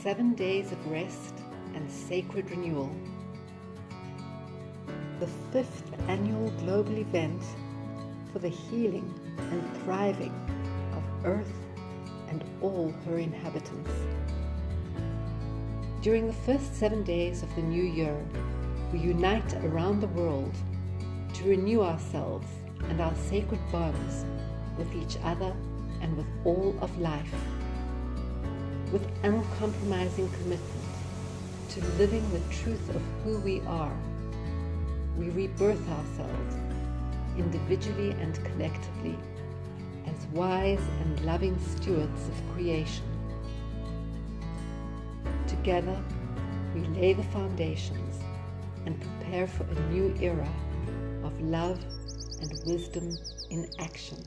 7 days of rest and sacred renewal. The 5th annual global event for the healing and thriving of Earth and all her inhabitants. During the first 7 days of the new year, we unite around the world to renew ourselves and our sacred bonds with each other and with all of life, with uncompromising commitment to living the truth of who we are. We rebirth ourselves, individually and collectively, as wise and loving stewards of creation. Together, we lay the foundations and prepare for a new era of love and wisdom in action.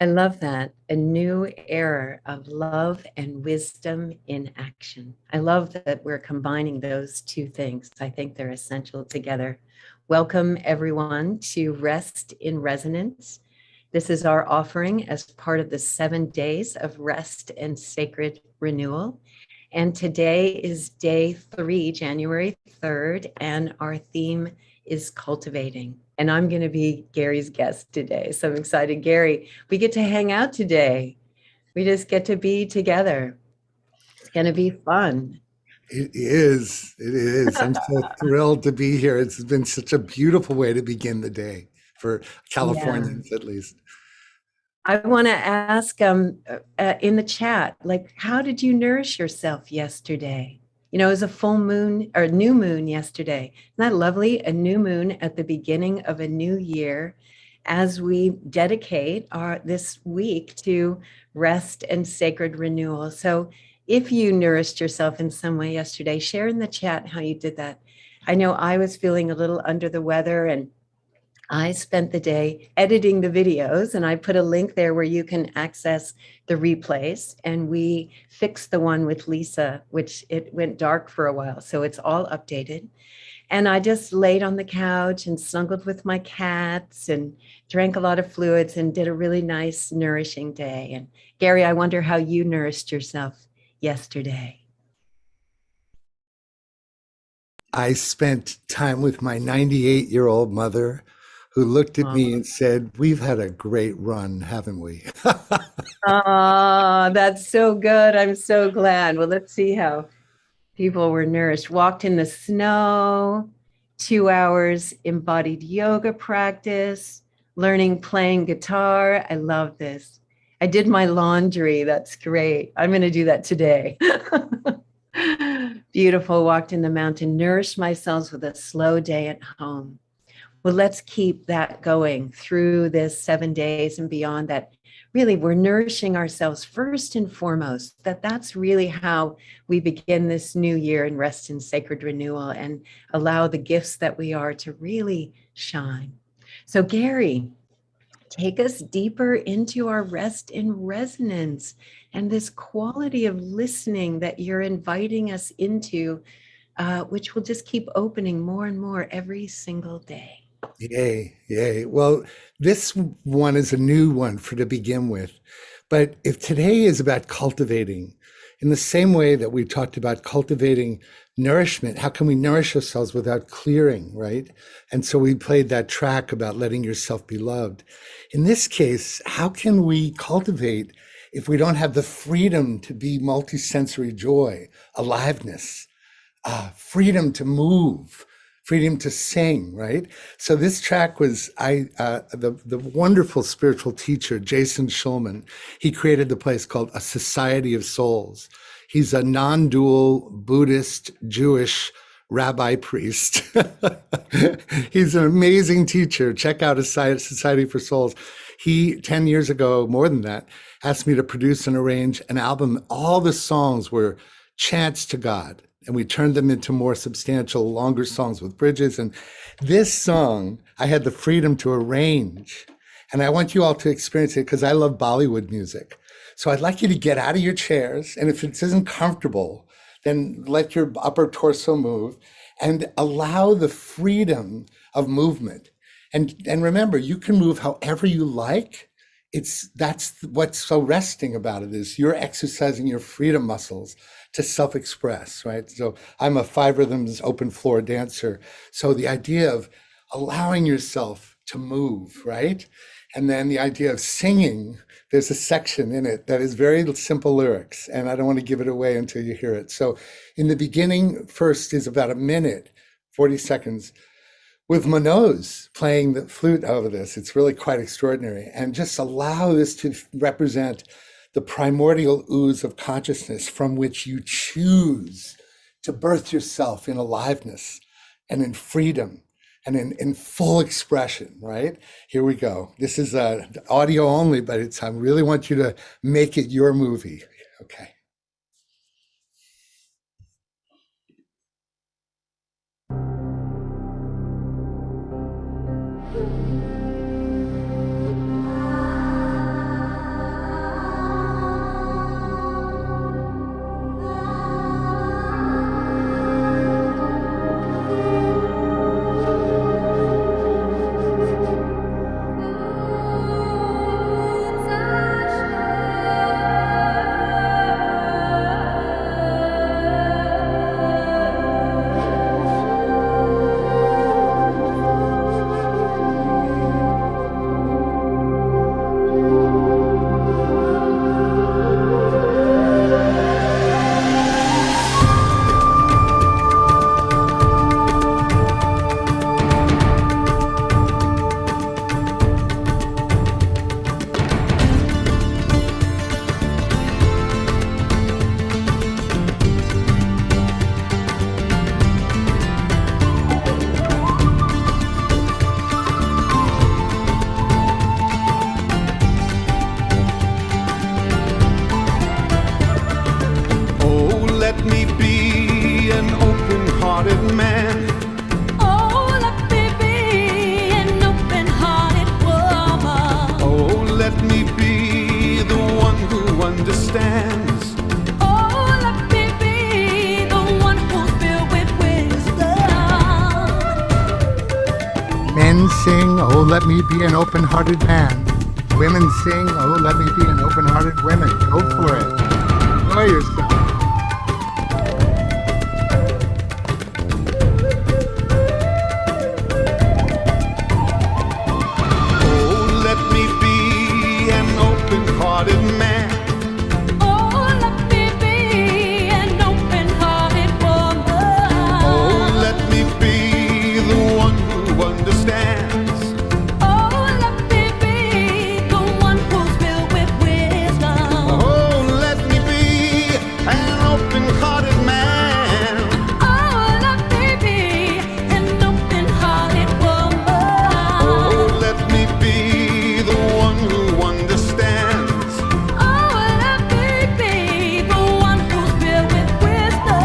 I love that. A new era of love and wisdom in action. I love that we're combining those two things. I think they're essential together. Welcome, everyone, to Rest in Resonance. This is our offering as part of the 7 days of rest and sacred renewal. And today is day 3, January 3rd, and our theme is cultivating. And I'm going to be Gary's guest today. So I'm excited. Gary, we get to hang out today. We just get to be together. It's going to be fun. It is. It is. I'm so thrilled to be here. It's been such a beautiful way to begin the day for Californians, at least. I want to ask in the chat, like, how did you nourish yourself yesterday? You know, it was a full moon or new moon yesterday. Isn't that lovely? A new moon at the beginning of a new year as we dedicate this week to rest and sacred renewal. So if you nourished yourself in some way yesterday, share in the chat how you did that. I know I was feeling a little under the weather, and I spent the day editing the videos, and I put a link there where you can access the replays, and we fixed the one with Lisa, which it went dark for a while, so it's all updated. And I just laid on the couch and snuggled with my cats and drank a lot of fluids and did a really nice, nourishing day. And Gary, I wonder how you nourished yourself yesterday. I spent time with my 98-year-old mother, who looked at me and said, "We've had a great run, haven't we?" Oh, that's so good. I'm so glad. Well, let's see how people were nourished. Walked in the snow, 2 hours embodied yoga practice, playing guitar. I love this. I did my laundry. That's great. I'm going to do that today. Beautiful. Walked in the mountain, nourished myself with a slow day at home. Well, let's keep that going through this 7 days and beyond, that really we're nourishing ourselves first and foremost, that's really how we begin this new year in rest and sacred renewal and allow the gifts that we are to really shine. So Gary, take us deeper into our rest in resonance and this quality of listening that you're inviting us into, which will just keep opening more and more every single day. Yay, yay. Well, this one is a new one to begin with. But if today is about cultivating, in the same way that we talked about cultivating nourishment, how can we nourish ourselves without clearing, right? And so we played that track about letting yourself be loved. In this case, how can we cultivate if we don't have the freedom to be multisensory joy, aliveness, freedom to move, freedom to sing, right? So this track was the wonderful spiritual teacher, Jason Schulman. He created the place called A Society of Souls. He's a non-dual Buddhist, Jewish rabbi priest. He's an amazing teacher. Check out A Society for Souls. He, 10 years ago, more than that, asked me to produce and arrange an album. All the songs were chants to God, and we turned them into more substantial, longer songs with bridges. And this song, I had the freedom to arrange. And I want you all to experience it because I love Bollywood music. So I'd like you to get out of your chairs. And if it isn't comfortable, then let your upper torso move and allow the freedom of movement. And remember, you can move however you like. That's what's so resting about it, is you're exercising your freedom muscles to self-express, right? So I'm a 5 rhythms open floor dancer. So the idea of allowing yourself to move, right? And then the idea of singing, there's a section in it that is very simple lyrics, and I don't want to give it away until you hear it. So in the beginning, first is about a minute, 40 seconds, with Manoz playing the flute over this. It's really quite extraordinary. And just allow this to represent the primordial ooze of consciousness from which you choose to birth yourself in aliveness and in freedom and in full expression, right? Here we go. This is audio only, but I really want you to make it your movie. Okay. Men sing, oh, let me be an open-hearted man. Women sing, oh, let me be an open-hearted woman. Go for it. Enjoy yourself. Oh, let me be an open-hearted man. Oh, let me be an open-hearted woman. Oh, let me be the one who understands. Oh, let me be the one who's filled with wisdom. Oh, let me be an open-hearted man. Oh, let me be an open-hearted woman. Oh, let me be the one who understands. Oh, let me be the one who's filled with wisdom.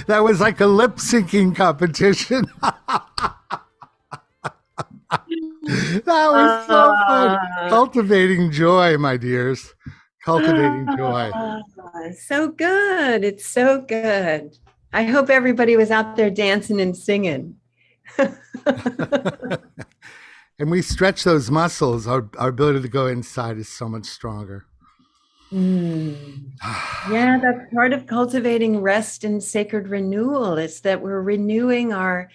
That was like a lip syncing competition. That was so fun. Cultivating joy, my dears. Cultivating joy. So good. It's so good. I hope everybody was out there dancing and singing. And we stretch those muscles. Our ability to go inside is so much stronger. Yeah, that's part of cultivating rest and sacred renewal. It's that we're renewing our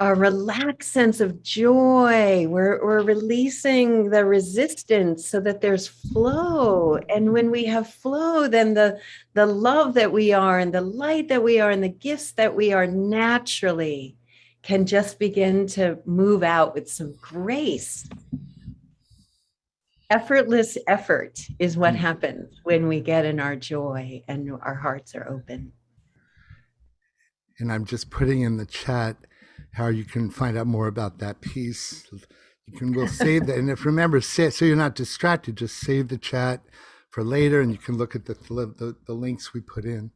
relaxed sense of joy. We're releasing the resistance so that there's flow. And when we have flow, then the love that we are and the light that we are and the gifts that we are naturally can just begin to move out with some grace. Effortless effort is what happens when we get in our joy and our hearts are open. And I'm just putting in the chat how you can find out more about that piece. We'll save that. And if remember, so you're not distracted, just save the chat for later and you can look at the links we put in.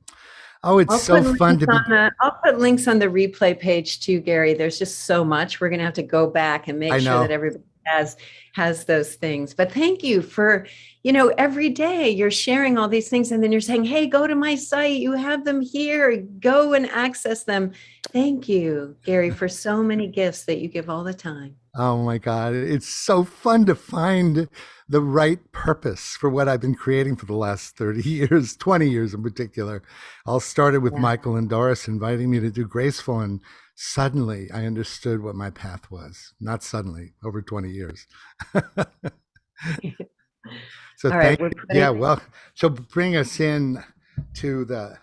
Oh, it's so fun to be. I'll put links on the replay page too, Gary. There's just so much. We're going to have to go back and make sure that everybody has those things. But thank you for, every day you're sharing all these things and then you're saying, hey, go to my site. You have them here. Go and access them. Thank you, Gary, for so many gifts that you give all the time. Oh my God. It's so fun to find the right purpose for what I've been creating for the last 30 years, 20 years in particular. All started with Michael and Doris inviting me to do Graceful, and suddenly I understood what my path was. Not suddenly, over 20 years. So thank you. Yeah, well, so bring us in to the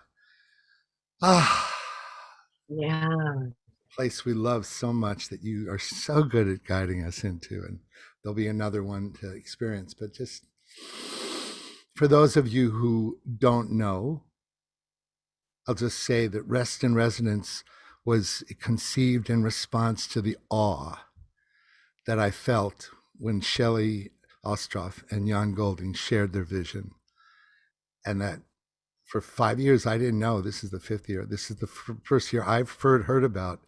place we love so much that you are so good at guiding us into, and there'll be another one to experience. But just for those of you who don't know, I'll just say that Rest in Resonance was conceived in response to the awe that I felt when Shelley Ostroff and Jan Golding shared their vision. And that for 5 years, I didn't know. This is the 5th year. This is the first year I've heard about.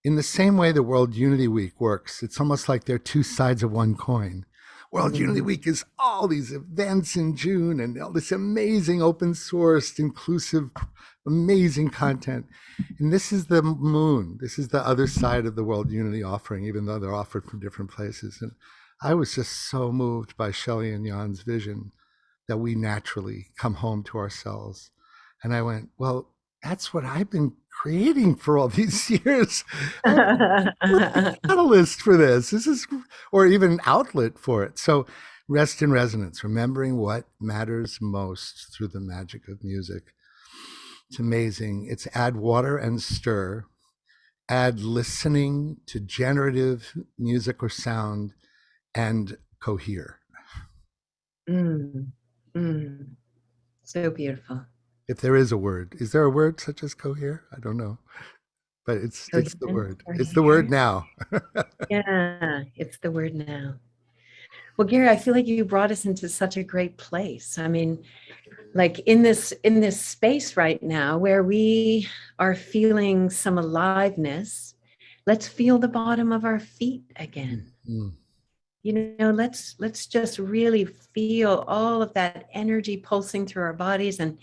In the same way the World Unity Week works, it's almost like they're two sides of one coin. World Unity Week is all these events in June and all this amazing open sourced, inclusive, amazing content. And this is the moon. This is the other side of the World Unity offering, even though they're offered from different places. And I was just so moved by Shelley and Jan's vision that we naturally come home to ourselves. And I went, well, that's what I've been creating for all these years. Catalyst for this is, or even an outlet for it. So Rest in Resonance, remembering what matters most through the magic of music. It's amazing. It's add water and stir, add listening to generative music or sound, and cohere. So beautiful. If there is a word, is there a word such as cohere? I don't know, but it's the word. It's the word now. Yeah, it's the word now. Well, Gary, I feel like you brought us into such a great place. I mean, like in this space right now where we are feeling some aliveness, let's feel the bottom of our feet again. Let's just really feel all of that energy pulsing through our bodies and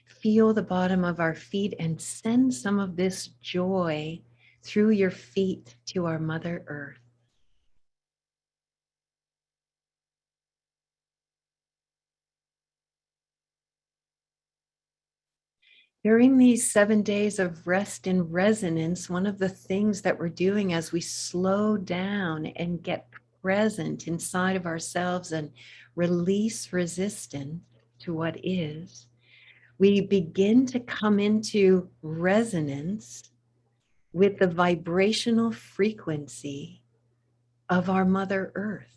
feel the bottom of our feet and send some of this joy through your feet to our Mother Earth. During these 7 days of rest in resonance, one of the things that we're doing as we slow down and get present inside of ourselves and release resistance to what is, we begin to come into resonance with the vibrational frequency of our Mother Earth.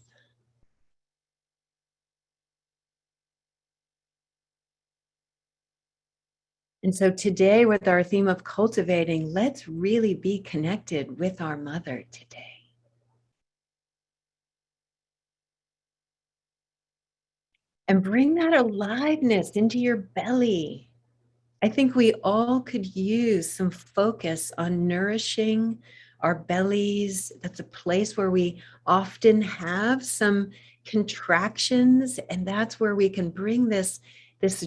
And so today, with our theme of cultivating, let's really be connected with our Mother today. And bring that aliveness into your belly. I think we all could use some focus on nourishing our bellies. That's a place where we often have some contractions, and that's where we can bring this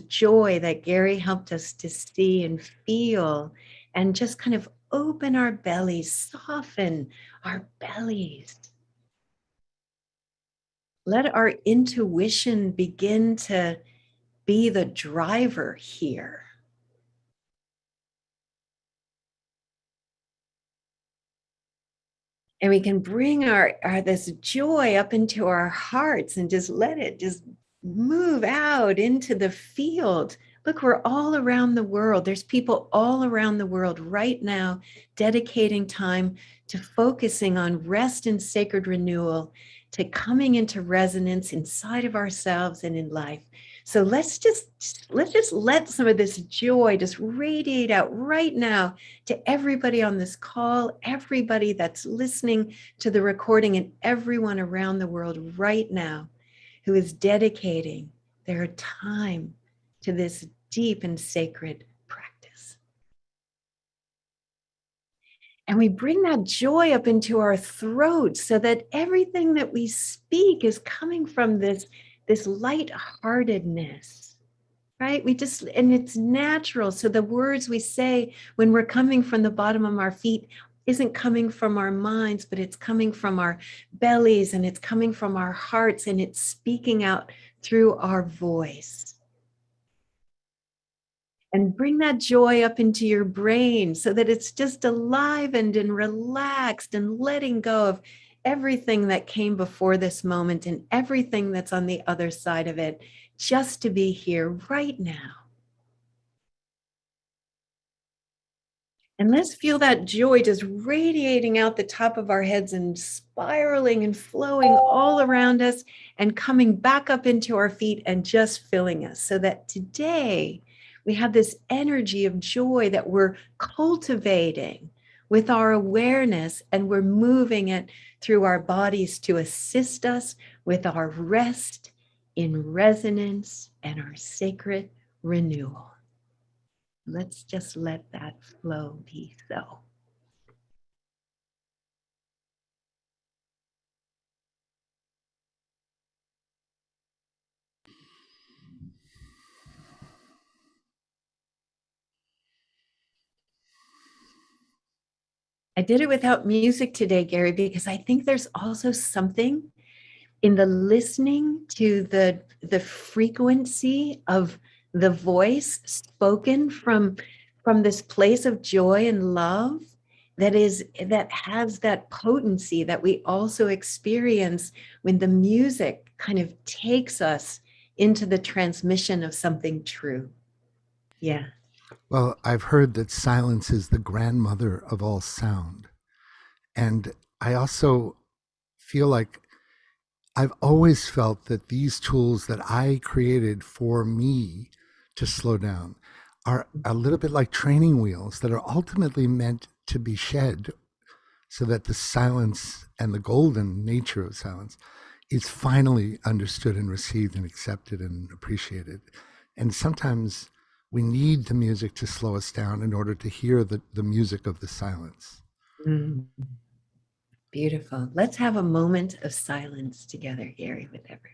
joy that Gary helped us to see and feel, and just kind of open our bellies, soften our bellies. Let our intuition begin to be the driver here. And we can bring our this joy up into our hearts and just let it just move out into the field. Look, we're all around the world. There's people all around the world right now dedicating time to focusing on rest and sacred renewal, to coming into resonance inside of ourselves and in life. So let's just let some of this joy just radiate out right now to everybody on this call, everybody that's listening to the recording, and everyone around the world right now who is dedicating their time to this deep and sacred practice. And we bring that joy up into our throat so that everything that we speak is coming from this lightheartedness, right? And it's natural. So the words we say when we're coming from the bottom of our feet isn't coming from our minds, but it's coming from our bellies, and it's coming from our hearts, and it's speaking out through our voice. And bring that joy up into your brain so that it's just alivened and relaxed and letting go of everything that came before this moment and everything that's on the other side of it, just to be here right now. And let's feel that joy just radiating out the top of our heads and spiraling and flowing all around us and coming back up into our feet and just filling us, so that today we have this energy of joy that we're cultivating with our awareness, and we're moving it through our bodies to assist us with our rest in resonance and our sacred renewal. Let's just let that flow be so. I did it without music today, Gary, because I think there's also something in the listening to the frequency of the voice spoken from this place of joy and love that has that potency that we also experience when the music kind of takes us into the transmission of something true. Yeah. Well, I've heard that silence is the grandmother of all sound. And I also feel like I've always felt that these tools that I created for me to slow down are a little bit like training wheels that are ultimately meant to be shed, so that the silence and the golden nature of silence is finally understood and received and accepted and appreciated. And sometimes we need the music to slow us down in order to hear the music of the silence. Mm. Beautiful. Let's have a moment of silence together, Gary, with everyone.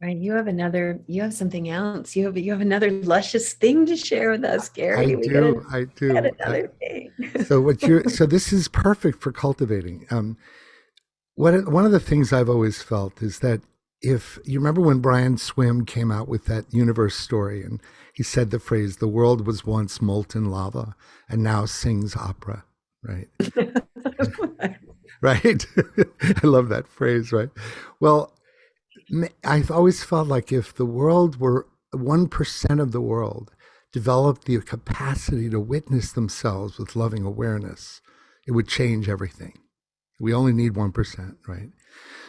Right, you have something else. You have another luscious thing to share with us, Gary. I do. Got another thing. So this is perfect for cultivating. One of the things I've always felt is that, if you remember when Brian Swim came out with that universe story, and he said the phrase, "The world was once molten lava and now sings opera," right? Right? I love that phrase, right? Well, I've always felt like if the world were 1% of the world developed the capacity to witness themselves with loving awareness, it would change everything. We only need 1%, right?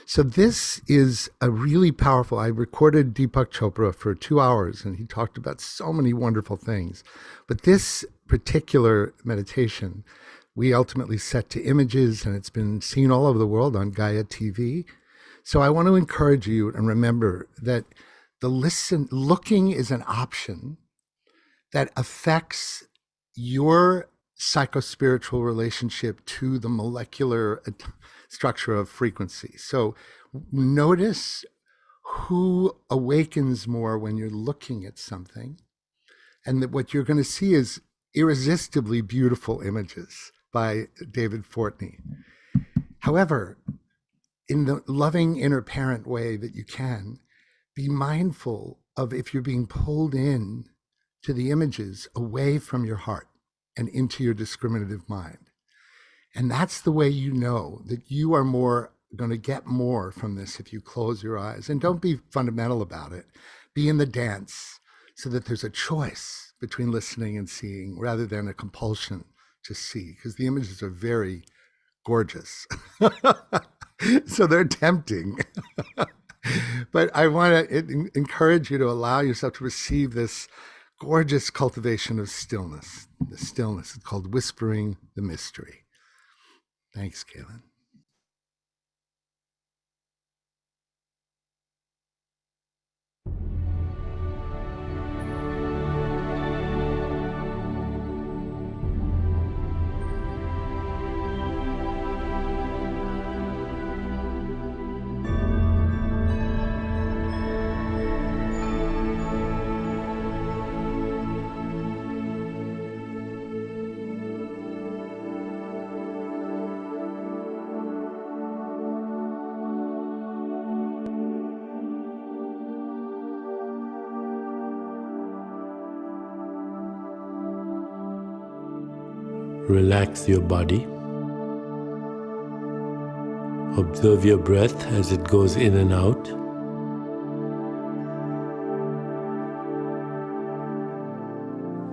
So this is a really powerful, I recorded Deepak Chopra for 2 hours and he talked about so many wonderful things. But this particular meditation, we ultimately set to images and it's been seen all over the world on Gaia TV. So I want to encourage you and remember that looking is an option that affects your psychospiritual relationship to the molecular structure of frequency. So notice who awakens more when you're looking at something. And that what you're going to see is irresistibly beautiful images by David Fortney. However, in the loving inner parent way that you can, be mindful of if you're being pulled in to the images away from your heart and into your discriminative mind. And that's the way you know that you are going to get more from this if you close your eyes. And don't be fundamental about it. Be in the dance so that there's a choice between listening and seeing rather than a compulsion to see, because the images are very gorgeous. So they're tempting. But I want to encourage you to allow yourself to receive this gorgeous cultivation of stillness. The stillness is called whispering the mystery. Thanks, Kaylin. Relax your body. Observe your breath as it goes in and out.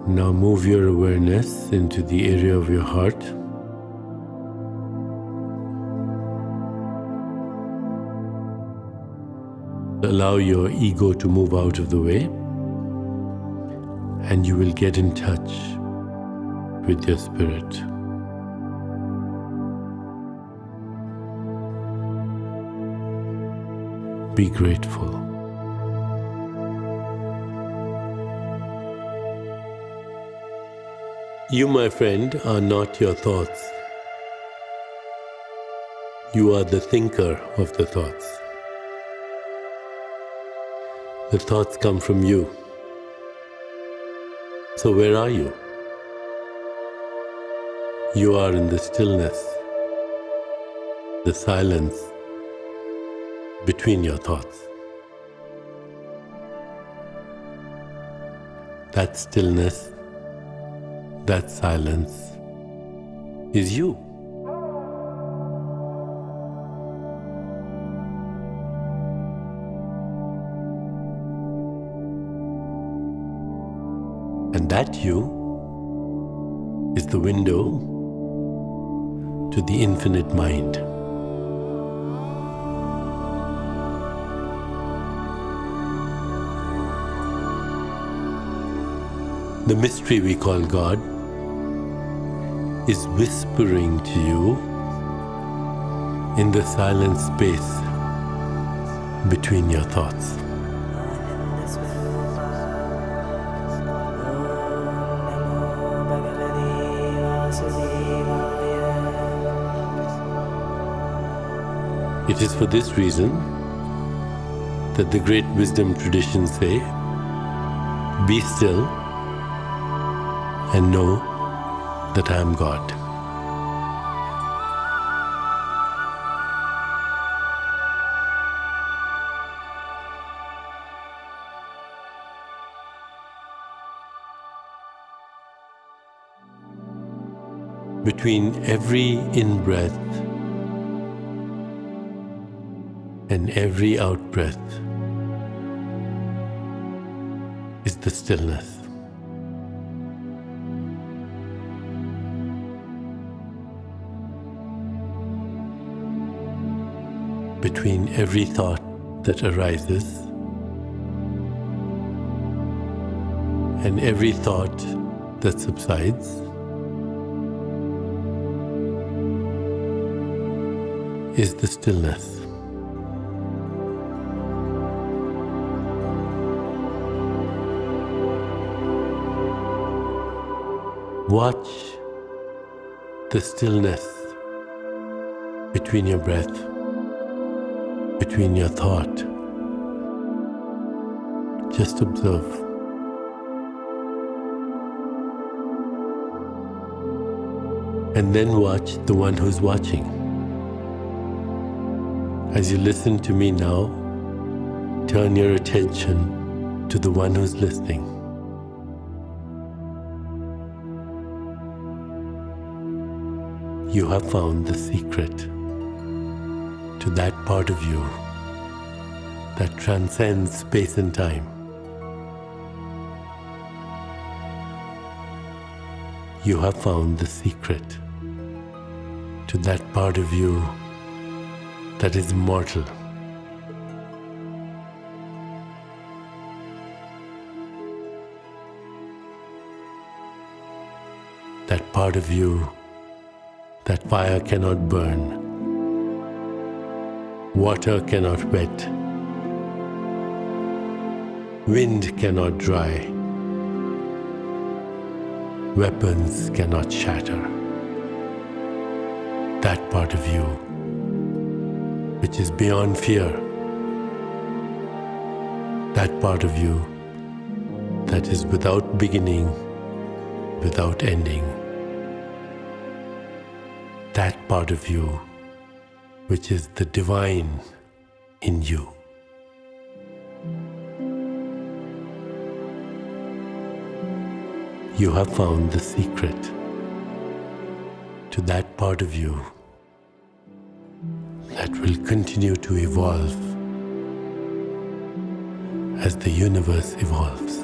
Now move your awareness into the area of your heart. Allow your ego to move out of the way, and you will get in touch with your spirit. Be grateful. You, my friend, are not your thoughts. You are the thinker of the thoughts. The thoughts come from you. So where are you? You are in the stillness, the silence between your thoughts. That stillness, that silence is you. And that you is the window to the infinite mind. The mystery we call God is whispering to you in the silent space between your thoughts. It is for this reason that the great wisdom traditions say, be still and know that I am God. Between every in-breath and every out-breath is the stillness. between every thought that arises and every thought that subsides is the stillness. Watch the stillness between your breath, between your thought. Just observe. And then watch the one who's watching. As you listen to me now, turn your attention to the one who's listening. You have found the secret to that part of you that transcends space and time. You have found the secret to that part of you that is immortal. That part of you that fire cannot burn, water cannot wet, wind cannot dry, weapons cannot shatter. That part of you which is beyond fear, that part of you that is without beginning, without ending. That part of you which is the divine in you. You have found the secret to that part of you that will continue to evolve as the universe evolves.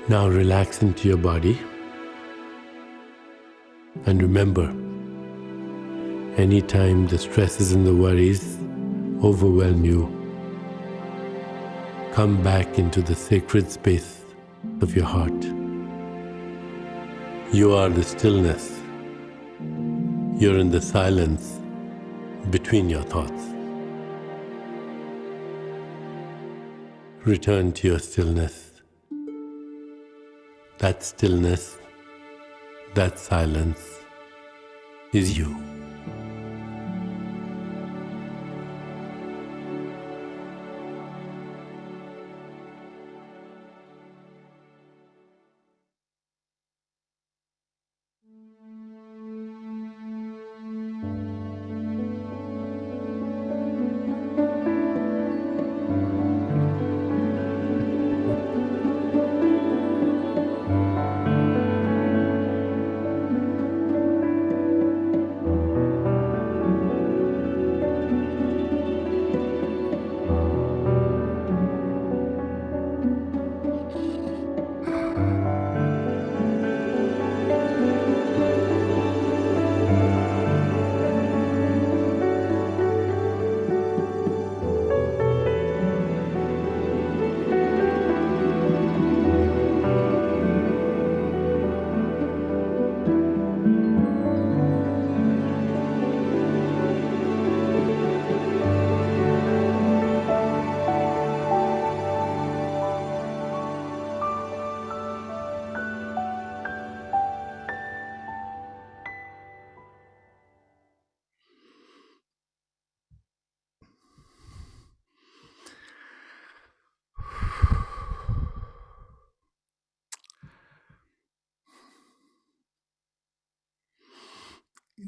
Now relax into your body and remember, anytime the stresses and the worries overwhelm you, come back into the sacred space of your heart. You are the stillness. You're in the silence between your thoughts. Return to your stillness. That stillness, that silence is you.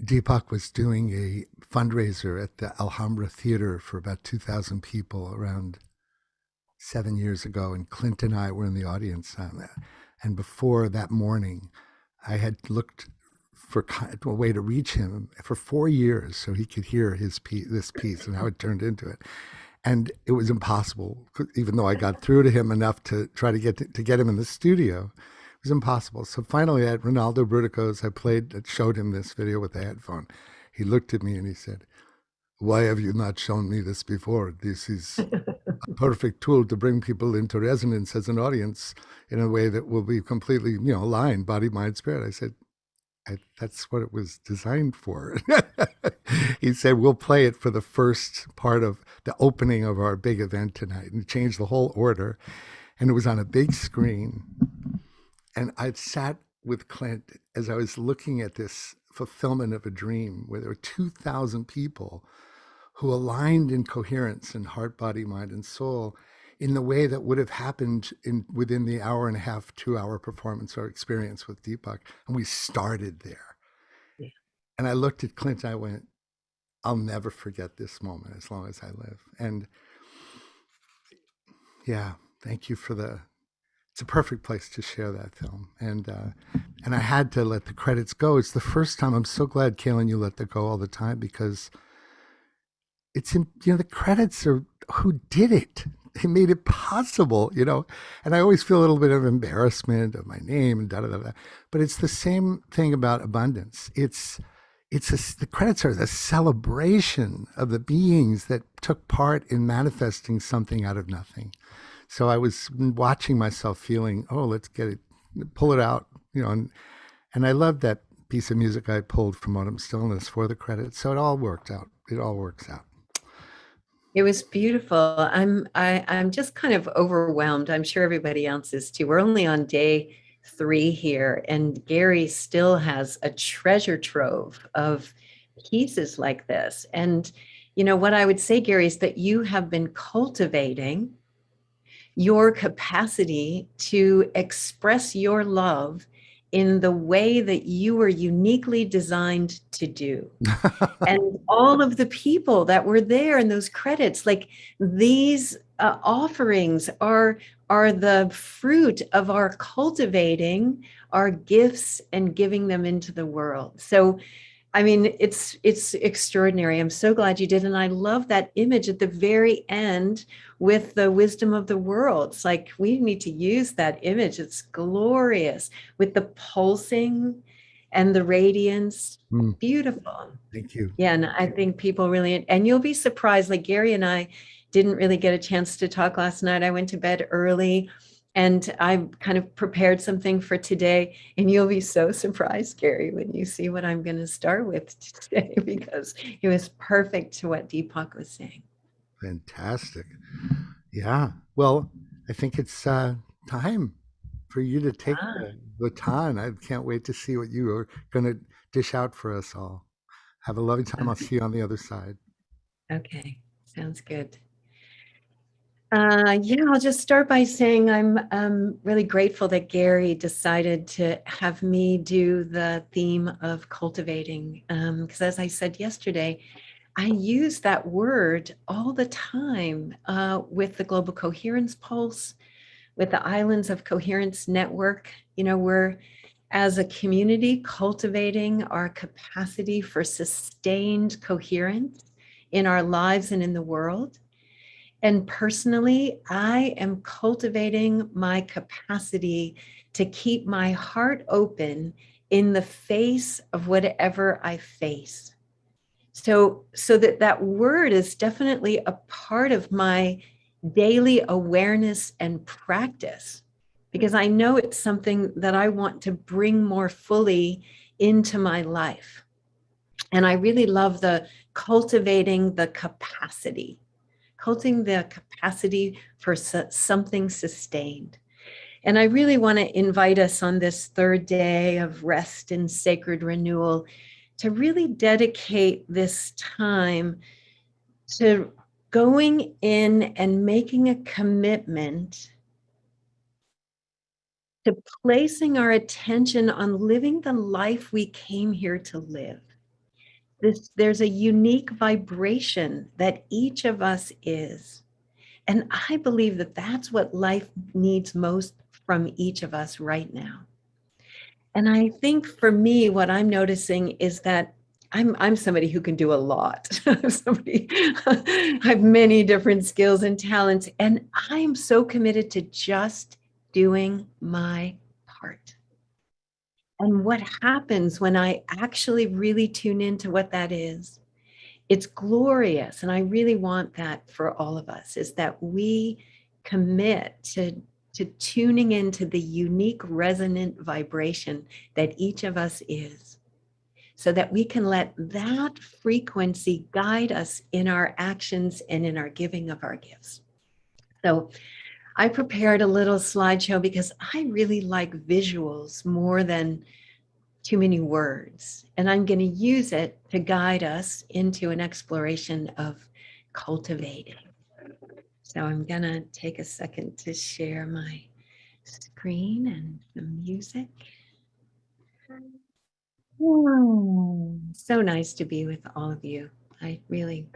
Deepak was doing a fundraiser at the Alhambra Theater for about 2,000 people around 7 years ago, and Clint and I were in the audience on that. And before that morning, I had looked for a way to reach him for 4 years so he could hear this piece and how it turned into it. And it was impossible, even though I got through to him enough to try to get him in the studio. was impossible. So finally at Ronaldo Brudico's, showed him this video with the headphone. He looked at me and he said, "Why have you not shown me this before? This is a perfect tool to bring people into resonance as an audience in a way that will be completely, aligned, body, mind, spirit." I said, that's what it was designed for. He said, "We'll play it for the first part of the opening of our big event tonight," and changed the whole order. And it was on a big screen. And I'd sat with Clint as I was looking at this fulfillment of a dream where there were 2,000 people who aligned in coherence in heart, body, mind, and soul in the way that would have happened within the hour and a half, 2-hour performance or experience with Deepak. And we started there. Yeah. And I looked at Clint and I went, "I'll never forget this moment as long as I live." And yeah, thank you for it's a perfect place to share that film. And I had to let the credits go. It's the first time. I'm so glad, Kaylin, you let that go all the time, because it's the credits are who did it. They made it possible, and I always feel a little bit of embarrassment of my name and da-da-da-da. But it's the same thing about abundance. The credits are the celebration of the beings that took part in manifesting something out of nothing. So I was watching myself feeling, oh, let's get it, pull it out, and I loved that piece of music I pulled from Autumn Stillness for the credits. So it all worked out. It all works out. It was beautiful. I'm just kind of overwhelmed. I'm sure everybody else is too. We're only on day 3 here, and Gary still has a treasure trove of pieces like this. And what I would say, Gary, is that you have been cultivating your capacity to express your love in the way that you were uniquely designed to do. And all of the people that were there in those credits, like these offerings are the fruit of our cultivating our gifts and giving them into the world. So, I mean, it's extraordinary. I'm so glad you did. And I love that image at the very end with the wisdom of the world. It's like, we need to use that image. It's glorious with the pulsing and the radiance. Beautiful. Thank you. Yeah. And I think people really, and you'll be surprised, like Gary and I didn't really get a chance to talk last night. I went to bed early. And I kind of prepared something for today, and you'll be so surprised, Gary, when you see what I'm going to start with today, because it was perfect to what Deepak was saying. Fantastic. Yeah. Well, I think it's time for you to take the baton. I can't wait to see what you are going to dish out for us all. Have a lovely time. I'll see you on the other side. Okay. Sounds good. Yeah, I'll just start by saying I'm really grateful that Gary decided to have me do the theme of cultivating. Because as I said yesterday, I use that word all the time with the Global Coherence Pulse, with the Islands of Coherence Network. We're, as a community, cultivating our capacity for sustained coherence in our lives and in the world. And personally, I am cultivating my capacity to keep my heart open in the face of whatever I face. So that word is definitely a part of my daily awareness and practice, because I know it's something that I want to bring more fully into my life. And I really love the cultivating the capacity for something sustained. And I really want to invite us on this 3rd day of rest and sacred renewal to really dedicate this time to going in and making a commitment to placing our attention on living the life we came here to live. There's a unique vibration that each of us is. And I believe that that's what life needs most from each of us right now. And I think for me, what I'm noticing is that I'm somebody who can do a lot. I have many different skills and talents, and I'm so committed to just doing my part. And what happens when I actually really tune into what that is? It's glorious. And I really want that for all of us, is that we commit to tuning into the unique resonant vibration that each of us is, so that we can let that frequency guide us in our actions and in our giving of our gifts. So I prepared a little slideshow because I really like visuals more than too many words. And I'm going to use it to guide us into an exploration of cultivating. So I'm going to take a second to share my screen and the music. So nice to be with all of you. I really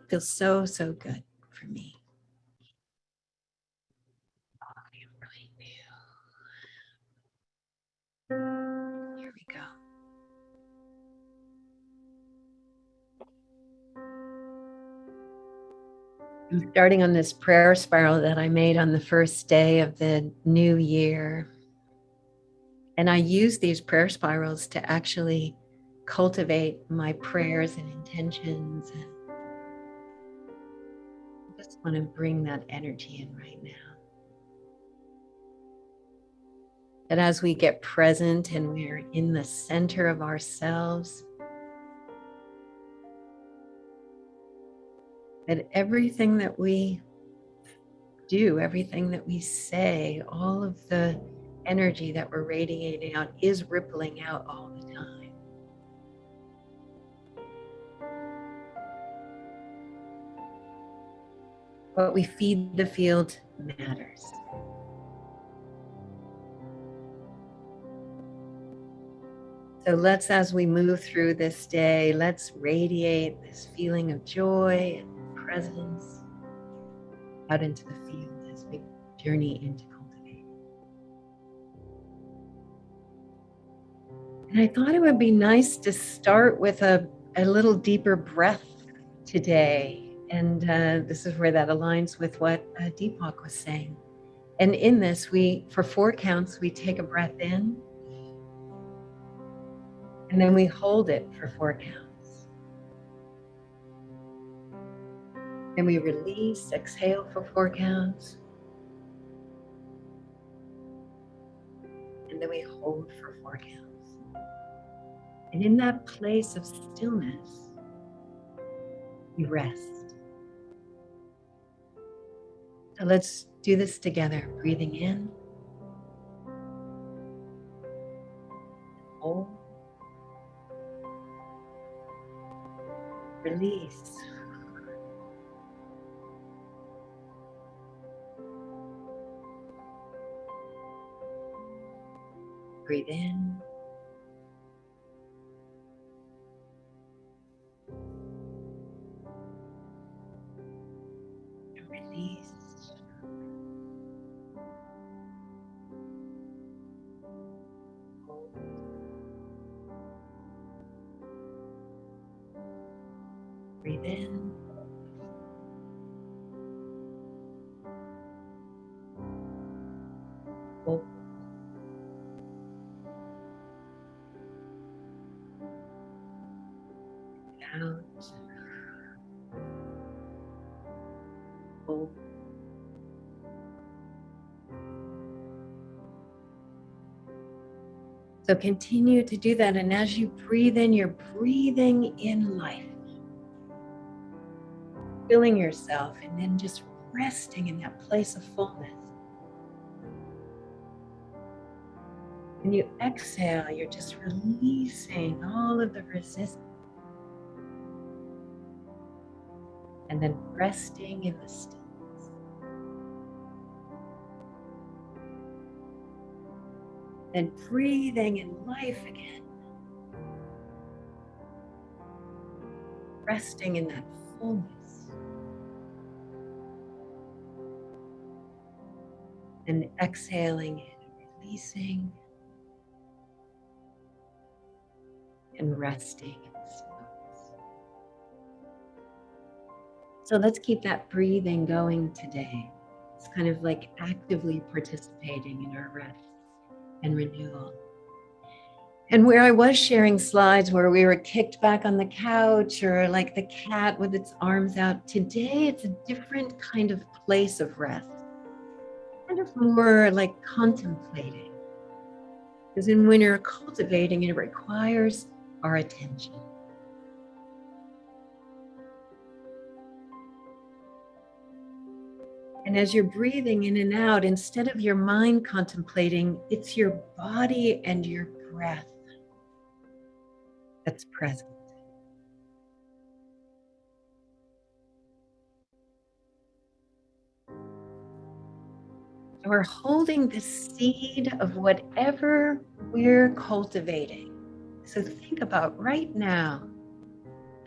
feel so, so good for me. Here we go. I'm starting on this prayer spiral that I made on the first day of the new year. And I use these prayer spirals to actually cultivate my prayers and intentions. And I just want to bring that energy in right now. That as we get present and we're in the center of ourselves, that everything that we do, everything that we say, all of the energy that we're radiating out is rippling out all the time. What we feed the field matters. So let's, as we move through this day, let's radiate this feeling of joy and presence out into the field as we journey into cultivating. And I thought it would be nice to start with a little deeper breath today. And this is where that aligns with what Deepak was saying. And in this, for 4 counts, we take a breath in, and then we hold it for 4 counts. Then we release, exhale for 4 counts. And then we hold for 4 counts. And in that place of stillness, we rest. So let's do this together. Breathing in. Hold. Release. Breathe in. And release. Hold. Breathe in. Hold. Out. Hold. So continue to do that. And as you breathe in, you're breathing in life. Filling yourself and then just resting in that place of fullness. When you exhale, you're just releasing all of the resistance. And then resting in the stillness. Then breathing in life again. Resting in that fullness. And exhaling and releasing. And resting in the stillness. So let's keep that breathing going today. It's kind of like actively participating in our rest and renewal. And where I was sharing slides where we were kicked back on the couch or like the cat with its arms out, today it's a different kind of place of rest. Kind of more like contemplating. Because when you're cultivating, it requires our attention. And as you're breathing in and out, instead of your mind contemplating, it's your body and your breath that's present. We're holding the seed of whatever we're cultivating. So think about right now,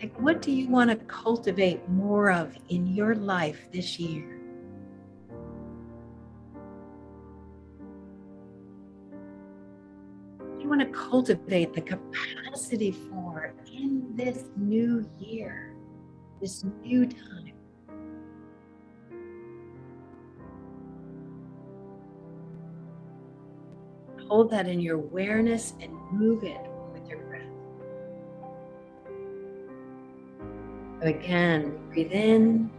like what do you want to cultivate more of in your life this year? What do you want to cultivate the capacity for in this new year, this new time? Hold that in your awareness and move it with your breath. So again, breathe in,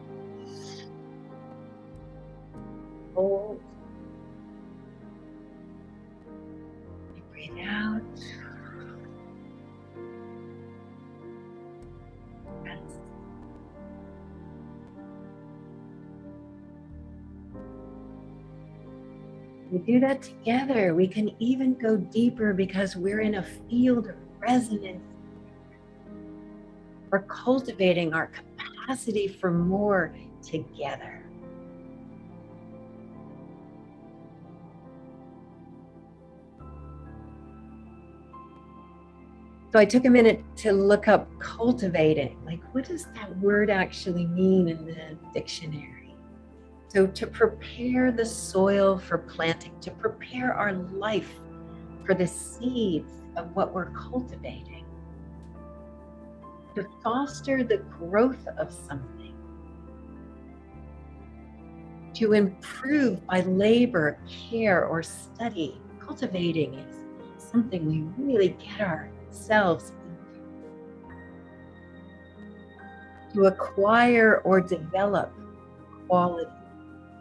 hold, and breathe out. Rest. We do that together. We can even go deeper because we're in a field of resonance. We're cultivating our capacity for more together. So I took a minute to look up cultivating. Like, what does that word actually mean in the dictionary? So to prepare the soil for planting, to prepare our life for the seeds of what we're cultivating, to foster the growth of something, to improve by labor, care, or study. Cultivating is something we really get ourselves into. To acquire or develop quality,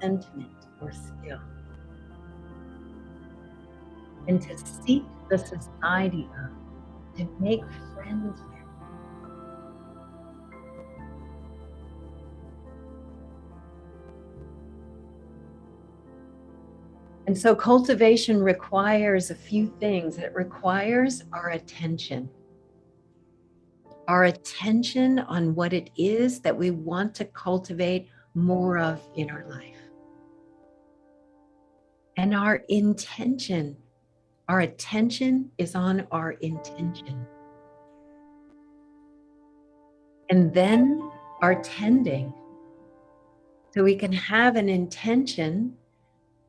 sentiment, or skill, and to seek the society of, to make friends with. And so cultivation requires a few things. It requires our attention on what it is that we want to cultivate more of in our life. And our intention. Our attention is on our intention. And then our tending. So we can have an intention,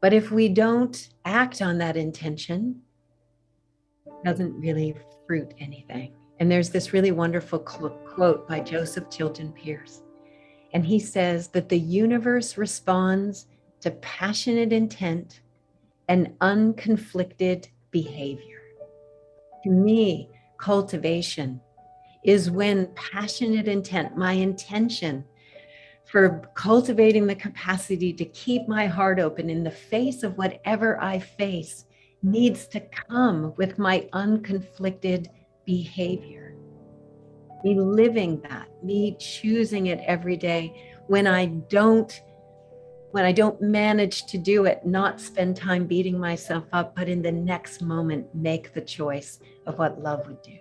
but if we don't act on that intention, it doesn't really fruit anything. And there's this really wonderful quote by Joseph Tilton Pierce. And he says that the universe responds to passionate intent and unconflicted behavior. To me, cultivation is when passionate intent, my intention for cultivating the capacity to keep my heart open in the face of whatever I face, needs to come with my unconflicted behavior. Me living that, me choosing it every day. When I don't manage to do it, not spend time beating myself up, but in the next moment, make the choice of what love would do.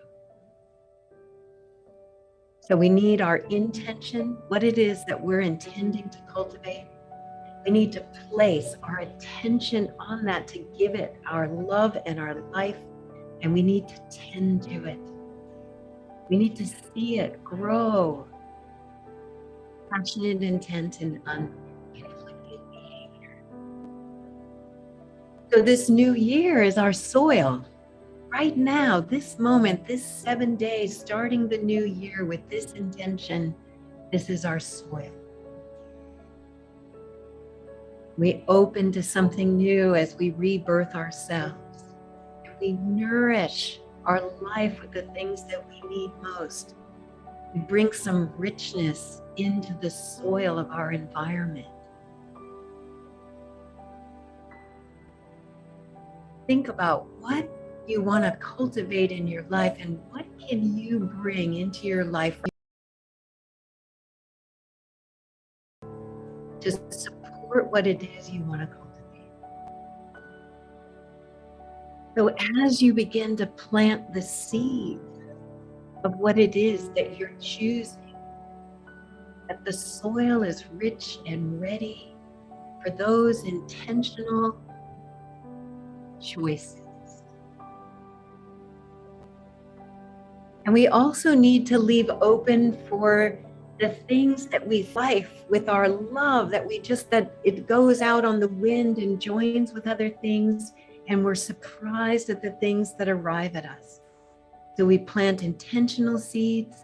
So we need our intention, what it is that we're intending to cultivate. We need to place our attention on that, to give it our love and our life, and we need to tend to it. We need to see it grow. Passionate intent and unconflicted behavior. So this new year is our soil. Right now, this moment, this 7 days, starting the new year with this intention, this is our soil. We open to something new as we rebirth ourselves. We nourish our life with the things that we need most. We bring some richness into the soil of our environment. Think about what you want to cultivate in your life and what can you bring into your life to support what it is you want to cultivate. So as you begin to plant the seed of what it is that you're choosing, that the soil is rich and ready for those intentional choices. And we also need to leave open for the things that we life with our love, that it goes out on the wind and joins with other things, and we're surprised at the things that arrive at us. So we plant intentional seeds,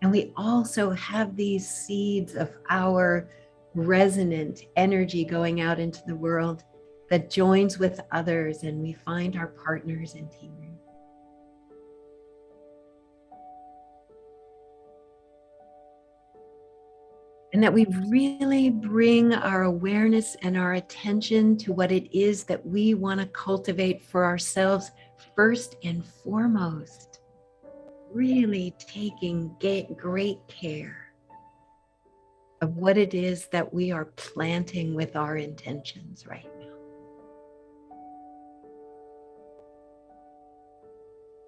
and we also have these seeds of our resonant energy going out into the world that joins with others, and we find our partners in teaming. And that we really bring our awareness and our attention to what it is that we want to cultivate for ourselves first and foremost. Really taking great care of what it is that we are planting with our intentions right now.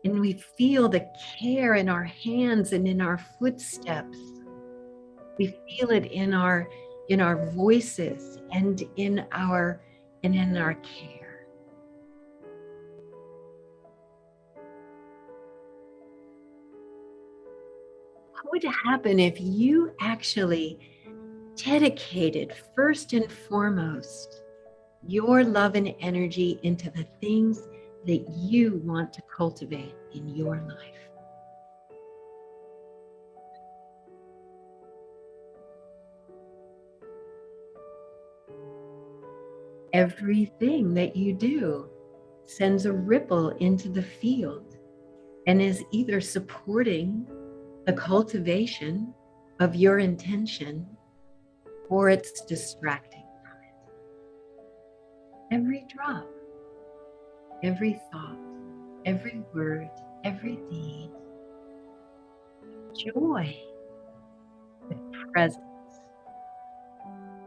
And we feel the care in our hands and in our footsteps. We feel it in our voices and in our care. What would happen if you actually dedicated first and foremost your love and energy into the things that you want to cultivate in your life? Everything that you do sends a ripple into the field and is either supporting the cultivation of your intention or it's distracting from it. Every drop, every thought, every word, every deed, joy, with presence,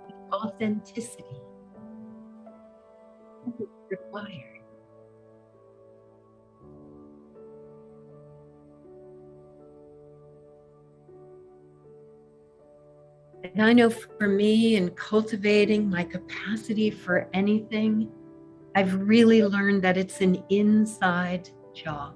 with authenticity, is required. And I know for me, in cultivating my capacity for anything, I've really learned that it's an inside job.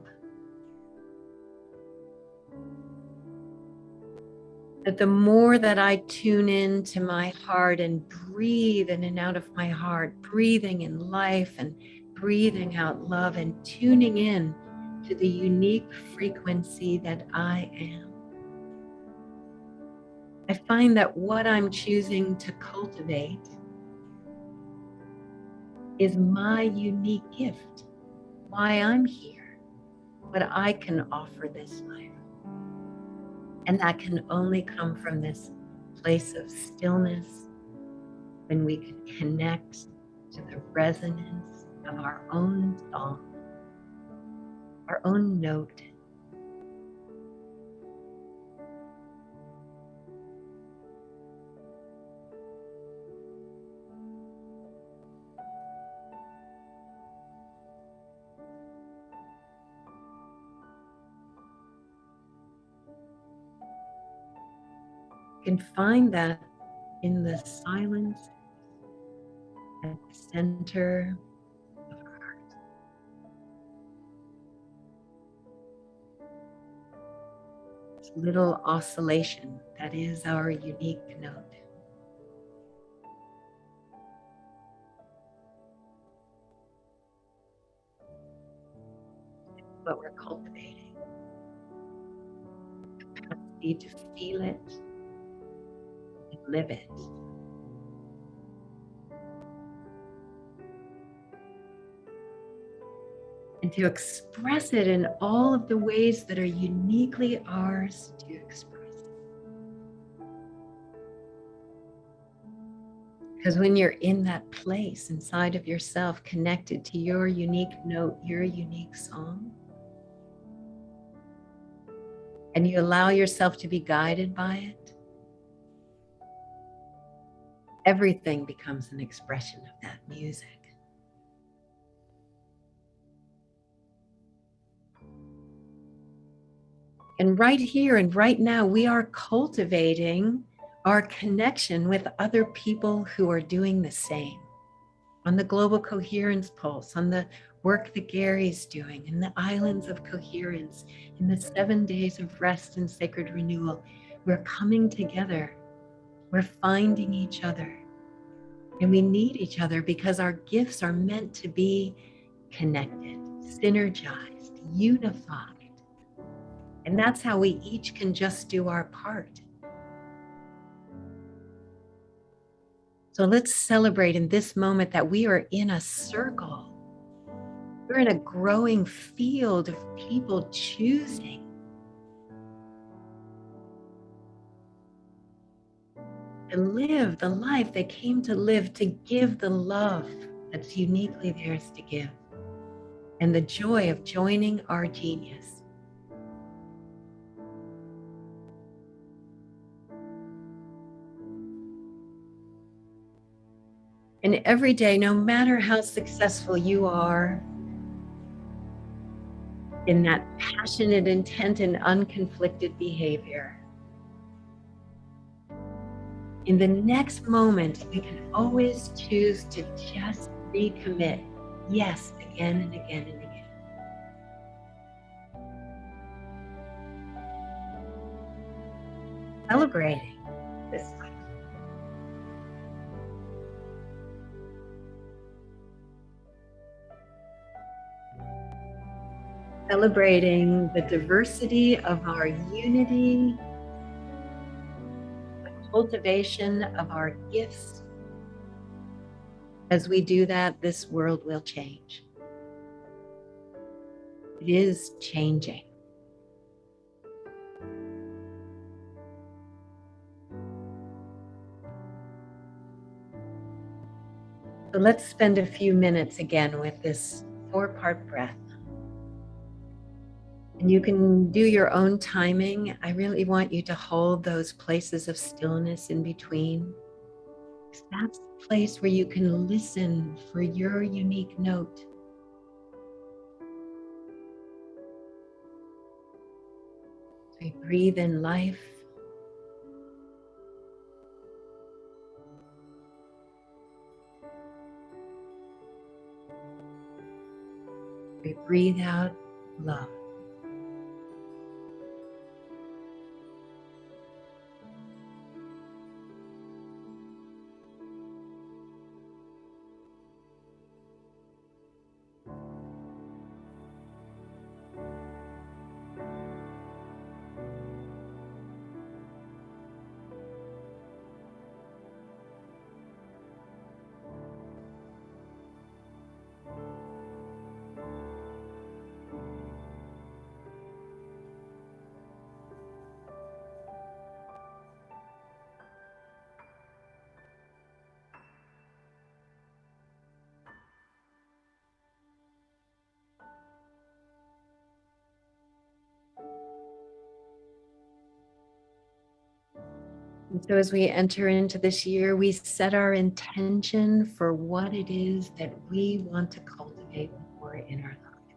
That the more that I tune into my heart and breathe in and out of my heart, breathing in life and breathing out love and tuning in to the unique frequency that I am, I find that what I'm choosing to cultivate is my unique gift, why I'm here, what I can offer this life. And that can only come from this place of stillness when we can connect to the resonance of our own song, our own note. You can find that in the silence at the center of our heart. This little oscillation that is our unique note. What we're cultivating. Capacity to feel it and live it. and to express it in all of the ways that are uniquely ours to express. Because when you're in that place inside of yourself, connected to your unique note, your unique song, and you allow yourself to be guided by it, everything becomes an expression of that music. And right here and right now, we are cultivating our connection with other people who are doing the same. On the Global Coherence Pulse, on the work that Gary's doing, in the Islands of Coherence, in the 7 days of rest and sacred renewal, we're coming together. We're finding each other. And we need each other because our gifts are meant to be connected, synergized, unified. And that's how we each can just do our part. So let's celebrate in this moment that we are in a circle. We're in a growing field of people choosing to live the life they came to live, to give the love that's uniquely theirs to give, and the joy of joining our genius. And every day, no matter how successful you are in that passionate intent and unconflicted behavior, in the next moment, we can always choose to just recommit. Yes, again and again and again. Celebrating this life. Celebrating the diversity of our unity, the cultivation of our gifts. As we do that, this world will change. It is changing. So let's spend a few minutes again with this 4-part breath. And you can do your own timing. I really want you to hold those places of stillness in between. That's the place where you can listen for your unique note. We breathe in life. We breathe out love. And so as we enter into this year, we set our intention for what it is that we want to cultivate more in our lives.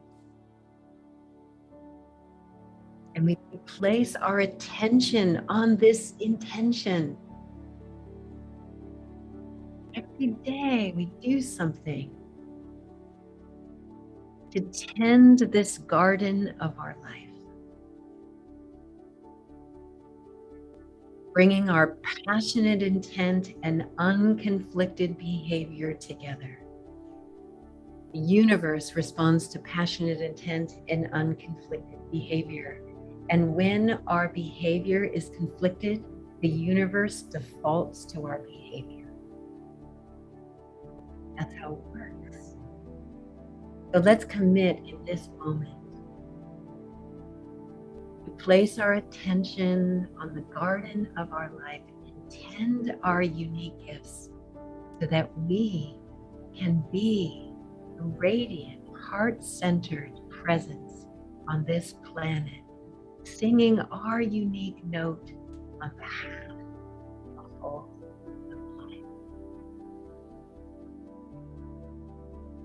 And we place our attention on this intention. Every day we do something to tend this garden of our life. Bringing our passionate intent and unconflicted behavior together. The universe responds to passionate intent and unconflicted behavior. And when our behavior is conflicted, the universe defaults to our behavior. That's how it works. So let's commit in this moment to place our attention on the garden of our life and tend our unique gifts so that we can be a radiant, heart-centered presence on this planet, singing our unique note on behalf of all of life.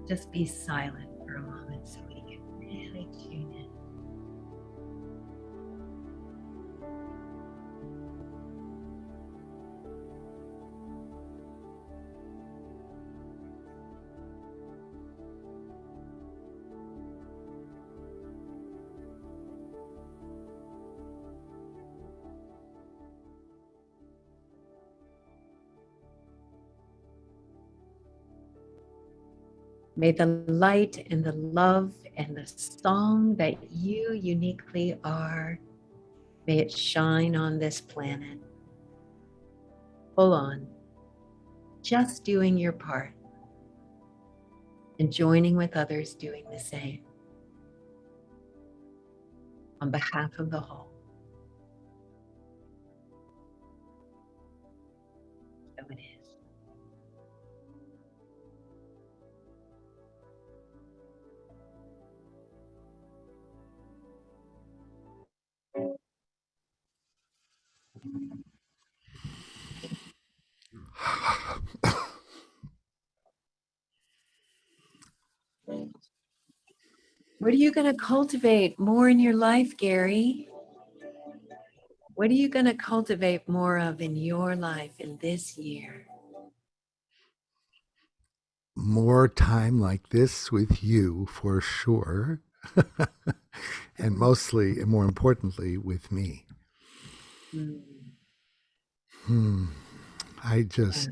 Just be silent for a moment so we can really tune in. May the light and the love and the song that you uniquely are, may it shine on this planet. Full on, just doing your part and joining with others doing the same on behalf of the whole. So it is. What are you going to cultivate more in your life, Gary? What are you going to cultivate more of in your life in this year? More time like this with you for sure. And mostly, and more importantly, with me. I just,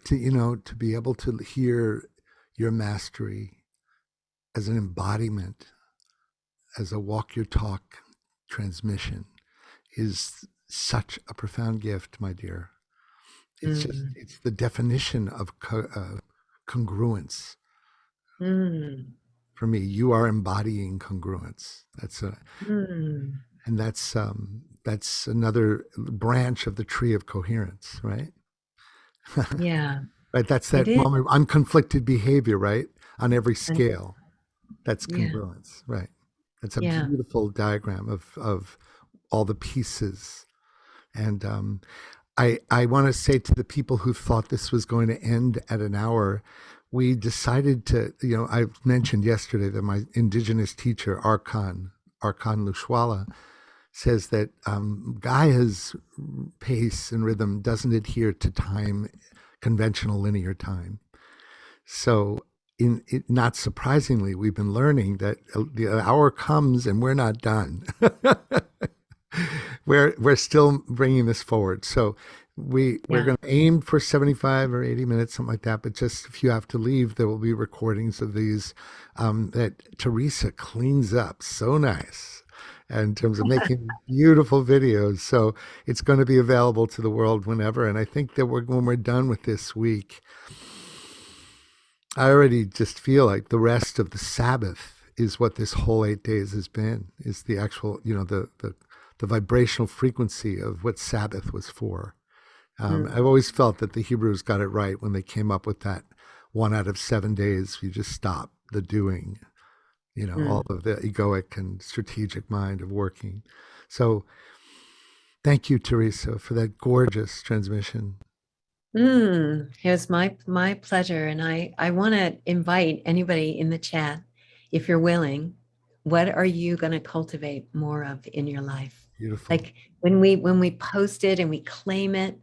to be able to hear your mastery as an embodiment, as a walk your talk transmission is such a profound gift, my dear. It's just, it's the definition of congruence. For me, you are embodying congruence. That's and that's another branch of the tree of coherence, right? Yeah. Right. That's that moment, unconflicted behavior, right? On every scale. That's Yeah. congruence, right? That's a beautiful diagram of all the pieces. And I want to say to the people who thought this was going to end at an hour, we decided to, I mentioned yesterday that my indigenous teacher, Arkan Lushwala, says that Gaia's pace and rhythm doesn't adhere to time, conventional linear time. So not surprisingly, we've been learning that the hour comes and we're not done. We're still bringing this forward. So we're going to aim for 75 or 80 minutes, something like that. But just if you have to leave, there will be recordings of these that Teresa cleans up so nice in terms of making beautiful videos. So it's going to be available to the world whenever. And I think that when we're done with this week, I already just feel like the rest of the Sabbath is what this whole 8 days has been, is the actual, the vibrational frequency of what Sabbath was for. I've always felt that the Hebrews got it right when they came up with that 1 out of 7 days, you just stop the doing, all of the egoic and strategic mind of working. So thank you, Teresa, for that gorgeous transmission. It was my pleasure. And I want to invite anybody in the chat, if you're willing, what are you going to cultivate more of in your life? Beautiful. Like when we post it and we claim it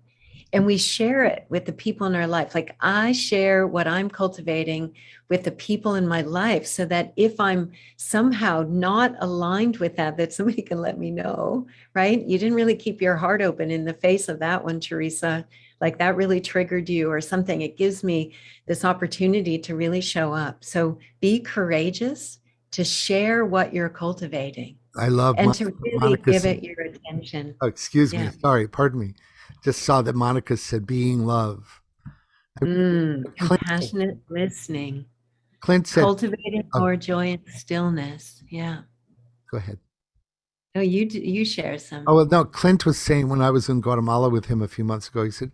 and we share it with the people in our life. Like I share what I'm cultivating with the people in my life so that if I'm somehow not aligned with that somebody can let me know, right? You didn't really keep your heart open in the face of that one, Teresa. Like that really triggered you or something. It gives me this opportunity to really show up. So be courageous to share what you're cultivating. I love and to really Monica give said, it your attention. oh, excuse me. Sorry, pardon me. Just saw that Mm. Monica said being love. Compassionate listening. Clint said, Cultivating oh, more joy and stillness. Yeah. go ahead. Oh, you share some. Oh, well, no, Clint was saying when I was in Guatemala with him a few months ago, he said,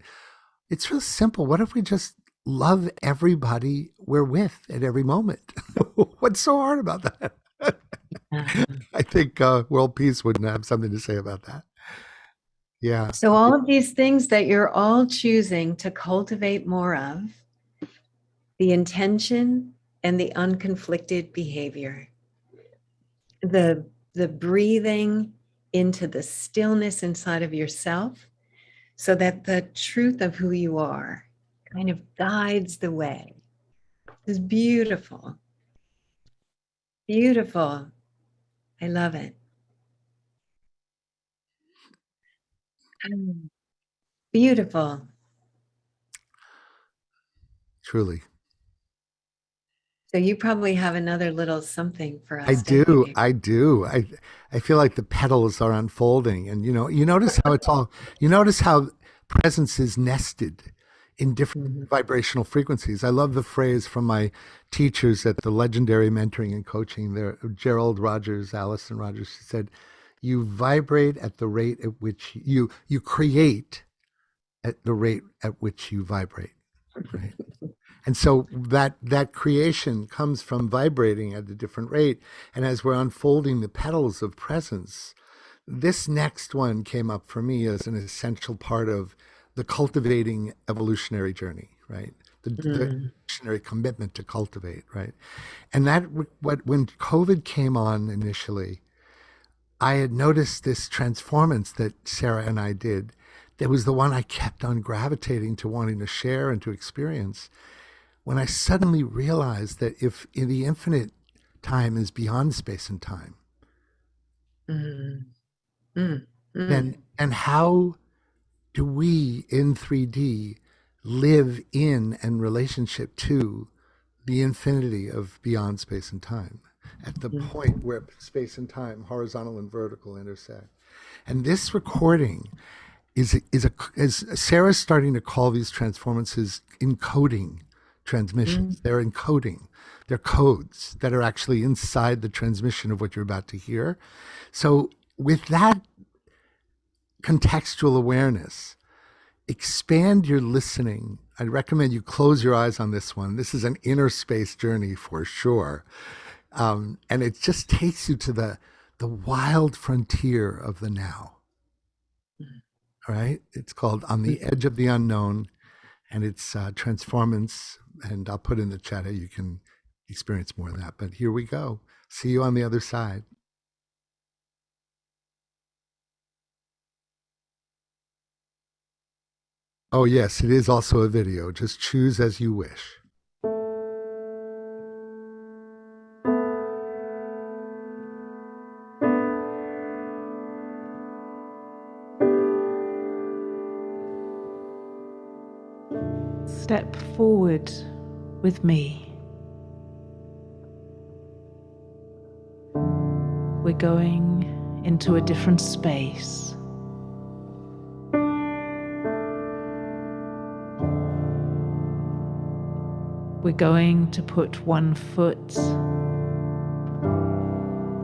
it's real simple. What if we just love everybody we're with at every moment? What's so hard about that? I think world peace wouldn't have something to say about that. Yeah. So all of these things that you're all choosing to cultivate more of, the intention and the unconflicted behavior, the breathing into the stillness inside of yourself, so that the truth of who you are kind of guides the way. It's beautiful. Beautiful. I love it. Beautiful. Truly. So you probably have another little something for I us, don't do. you? I do. I feel like the petals are unfolding, and you notice how you notice how presence is nested in different vibrational frequencies. I love the phrase from my teachers at the legendary mentoring and coaching there, Gerald Rogers, Allison Rogers. She said, "You vibrate at the rate at which you create at the rate at which you vibrate." Right. And so that creation comes from vibrating at a different rate. And as we're unfolding the petals of presence, this next one came up for me as an essential part of the cultivating evolutionary journey, right? The evolutionary commitment to cultivate, right? And when COVID came on initially, I had noticed this transformance that Sarah and I did. That was the one I kept on gravitating to, wanting to share and to experience. When I suddenly realized that if in the infinite time is beyond space and time, then and how do we in 3D live in and relationship to the infinity of beyond space and time at the point where space and time, horizontal and vertical, intersect? And this recording is Sarah's starting to call these transformances encoding transmissions. They're encoding. They're codes that are actually inside the transmission of what you're about to hear. So with that contextual awareness, expand your listening. I'd recommend you close your eyes on this one. This is an inner space journey for sure. And it just takes you to the wild frontier of the now. All right. It's called On the Edge of the Unknown, and it's transformance. And I'll put in the chat how you can experience more of that. But here we go. See you on the other side. Oh, yes, it is also a video. Just choose as you wish. Step forward with me. We're going into a different space. We're going to put one foot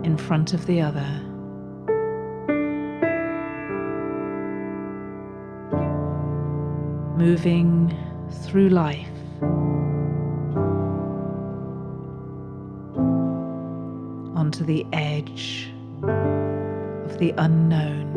in front of the other. Moving through life onto the edge of the unknown.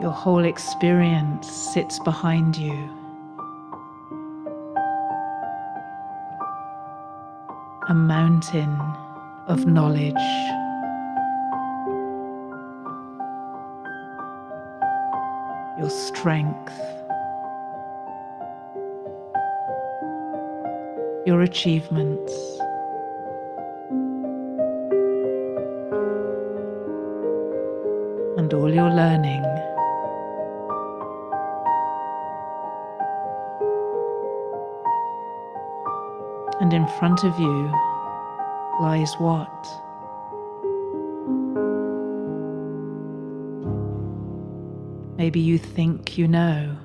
Your whole experience sits behind you. A mountain of knowledge. Your strength. Your achievements. And all your learning. And in front of you lies what? Maybe you think you know.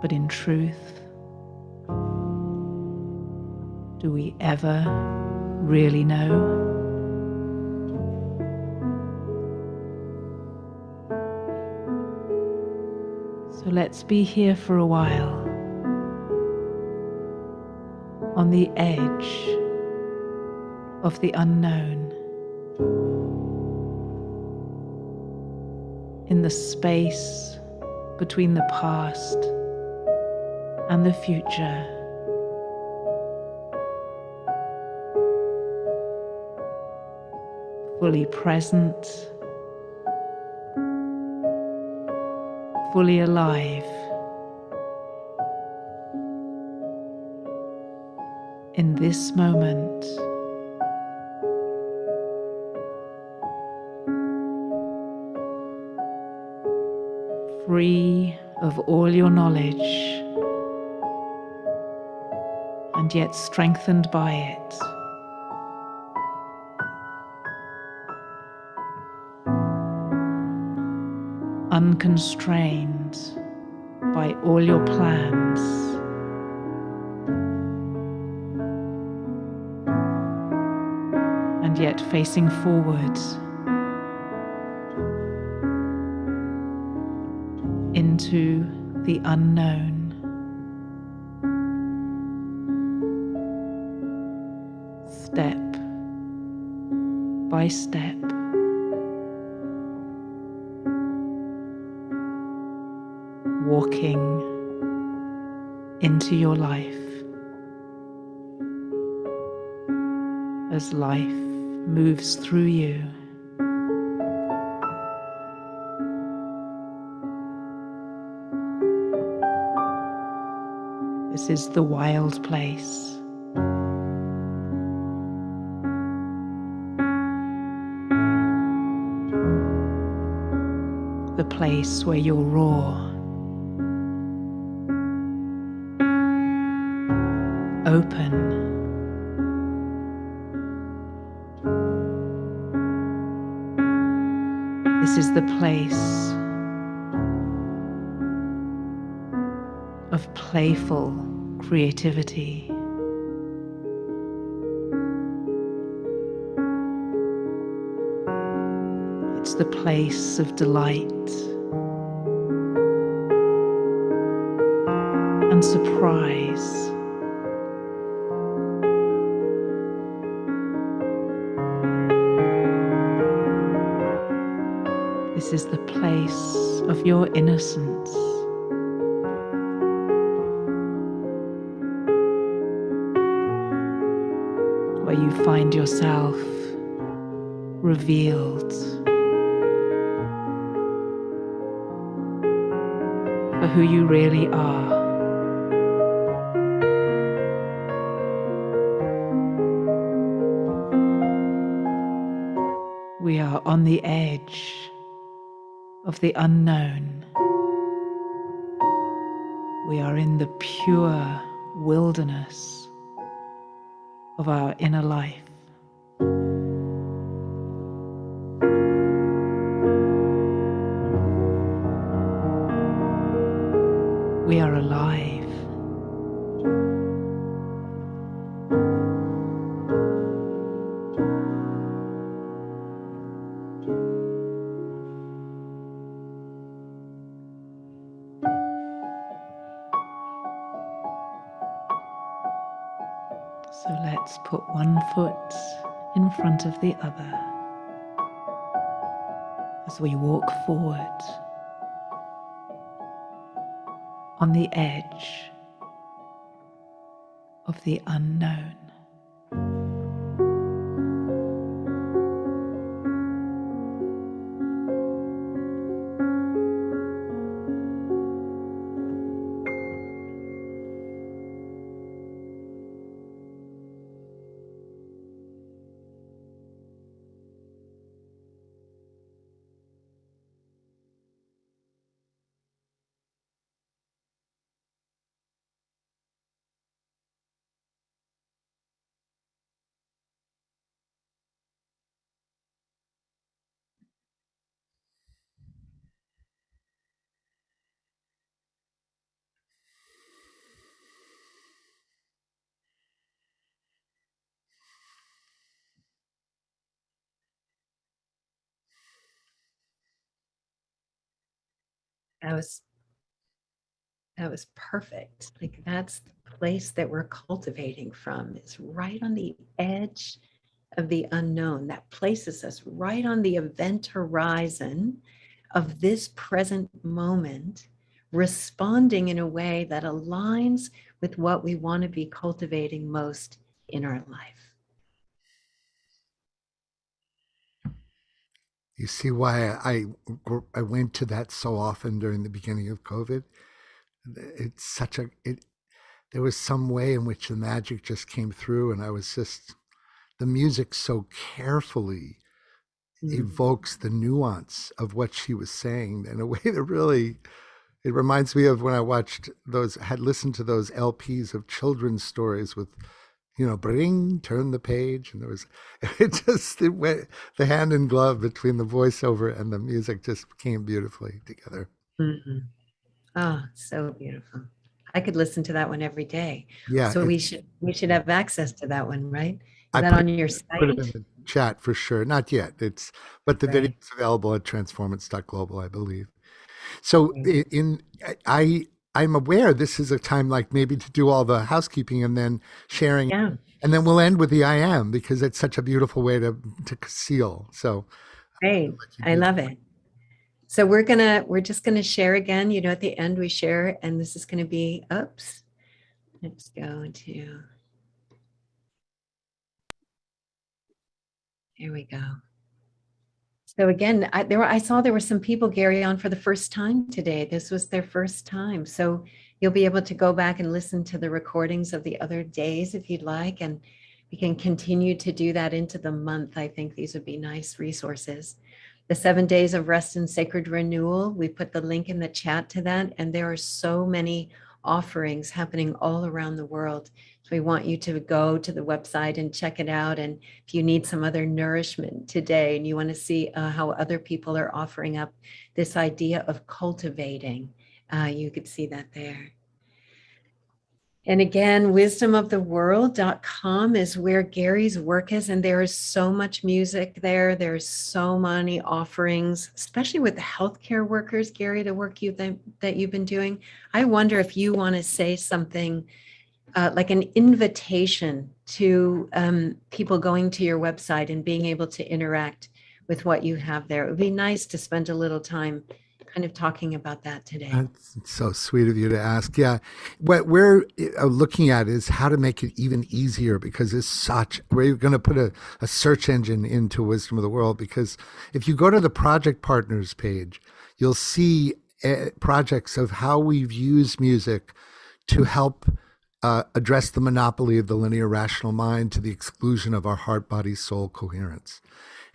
But in truth, do we ever really know? So let's be here for a while, on the edge of the unknown, in the space between the past and the future. Fully present, fully alive in this moment. Free of all your knowledge and yet strengthened by it. Unconstrained by all your plans. And yet facing forward into the unknown. Step by step. Walking into your life as life moves through you. This is the wild place. The place where you're raw, open, this is the place of playful creativity. It's the place of delight and surprise. This is the place of your innocence. Where you find yourself revealed for who you really are. We are on the edge of the unknown. We are in the pure wilderness of our inner life. We are alive. So let's put one foot in front of the other as we walk forward on the edge of the unknown. That was that was perfect. Like that's the place that we're cultivating from, is right on the edge of the unknown. That places us right on the event horizon of this present moment, responding in a way that aligns with what we want to be cultivating most in our life. You see why I went to that so often during the beginning of COVID? It's such a it. There was some way in which the magic just came through, and I was just the music so carefully evokes the nuance of what she was saying in a way that really, it reminds me of when I watched those, had listened to those LPs of children's stories with, bring, turn the page. And there was, it went, the hand in glove between the voiceover and the music just came beautifully together. Mm-hmm. Oh, so beautiful. I could listen to that one every day. Yeah. So we should have access to that one, right? Is I that on your site? put it in the chat for sure. Not yet. But the video Right. is available at transformance.global, I believe. So I'm aware this is a time like maybe to do all the housekeeping and then sharing, Yeah. and then we'll end with the I am, because it's such a beautiful way to seal. So Great. I love it. So we're just gonna share again. At the end we share, and this is gonna be, oops. Let's go to, here we go. So again, I saw there were some people, Gary, on for the first time today. This was their first time. So you'll be able to go back and listen to the recordings of the other days if you'd like, and we can continue to do that into the month. I think these would be nice resources. The 7 days of rest and sacred renewal, we put the link in the chat to that, and there are so many offerings happening all around the world. So we want you to go to the website and check it out. And if you need some other nourishment today and you want to see how other people are offering up this idea of cultivating, you could see that there. And again, wisdomoftheworld.com is where Gary's work is. And there is so much music there. There's so many offerings, especially with the healthcare workers, Gary, the work that you've been doing. I wonder if you want to say something like an invitation to people going to your website and being able to interact with what you have there. It would be nice to spend a little time kind of talking about that today. That's so sweet of you to ask. Yeah. What we're looking at is how to make it even easier, because we're going to put a search engine into Wisdom of the World, because if you go to the project partners page, you'll see projects of how we've used music to help address the monopoly of the linear rational mind to the exclusion of our heart, body, soul coherence.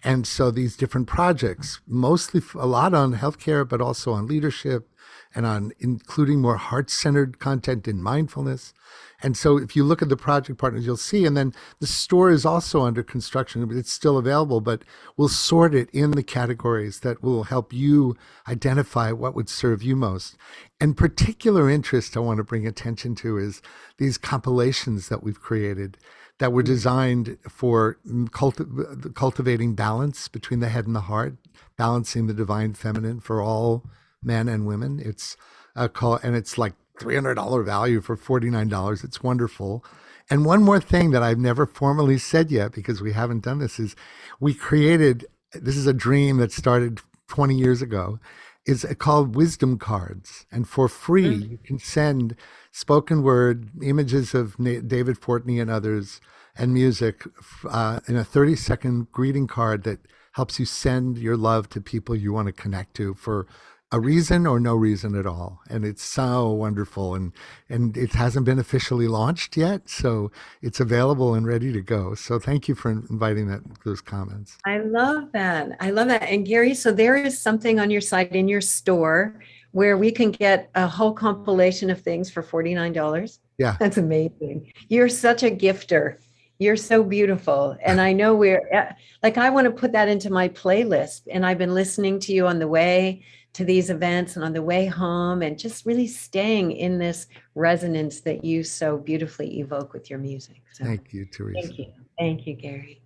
And so these different projects, mostly a lot on healthcare, but also on leadership and on including more heart-centered content in mindfulness. And so if you look at the project partners, you'll see, and then the store is also under construction, but it's still available, but we'll sort it in the categories that will help you identify what would serve you most. And particular interest I want to bring attention to is these compilations that we've created that were designed for cultivating balance between the head and the heart, balancing the divine feminine for all men and women. It's and it's like $300 value for $49. It's wonderful. And one more thing that I've never formally said yet, because we haven't done this, is this is a dream that started 20 years ago, is called Wisdom Cards. And for free, you can send spoken word, images of David Fortney and others, and music in a 30-second greeting card that helps you send your love to people you want to connect to for a reason or no reason at all. And it's so wonderful. And it hasn't been officially launched yet, so it's available and ready to go. So thank you for inviting those comments. I love that. I love that. And Gary, so there is something on your site in your store where we can get a whole compilation of things for $49. Yeah. That's amazing. You're such a gifter. You're so beautiful. And I know I want to put that into my playlist. And I've been listening to you on the way to these events and on the way home, and just really staying in this resonance that you so beautifully evoke with your music. So, thank you, Teresa. Thank you. Thank you, Gary.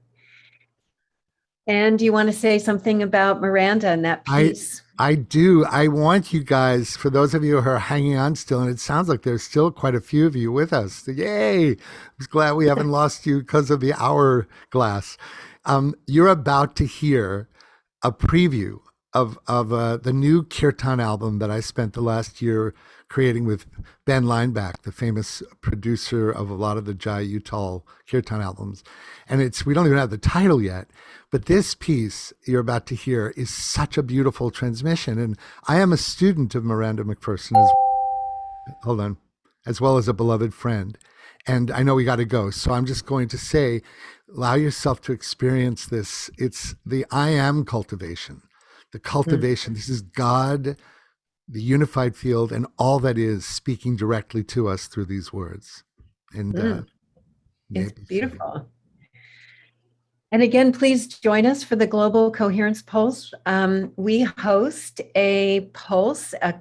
And do you want to say something about Miranda and that piece? I do. I want you guys, for those of you who are hanging on still, and it sounds like there's still quite a few of you with us. Yay! I'm glad we haven't lost you because of the hourglass. You're about to hear a preview of the new Kirtan album that I spent the last year creating with Ben Lineback, the famous producer of a lot of the Jai Uttal Kirtan albums. And we don't even have the title yet, but this piece you're about to hear is such a beautiful transmission. And I am a student of Miranda McPherson as well as a beloved friend. And I know we got to go. So I'm just going to say, allow yourself to experience this. It's the I am cultivation, the cultivation. This is God, the unified field, and all that is speaking directly to us through these words. And it's beautiful. And again, please join us for the Global Coherence Pulse. We host a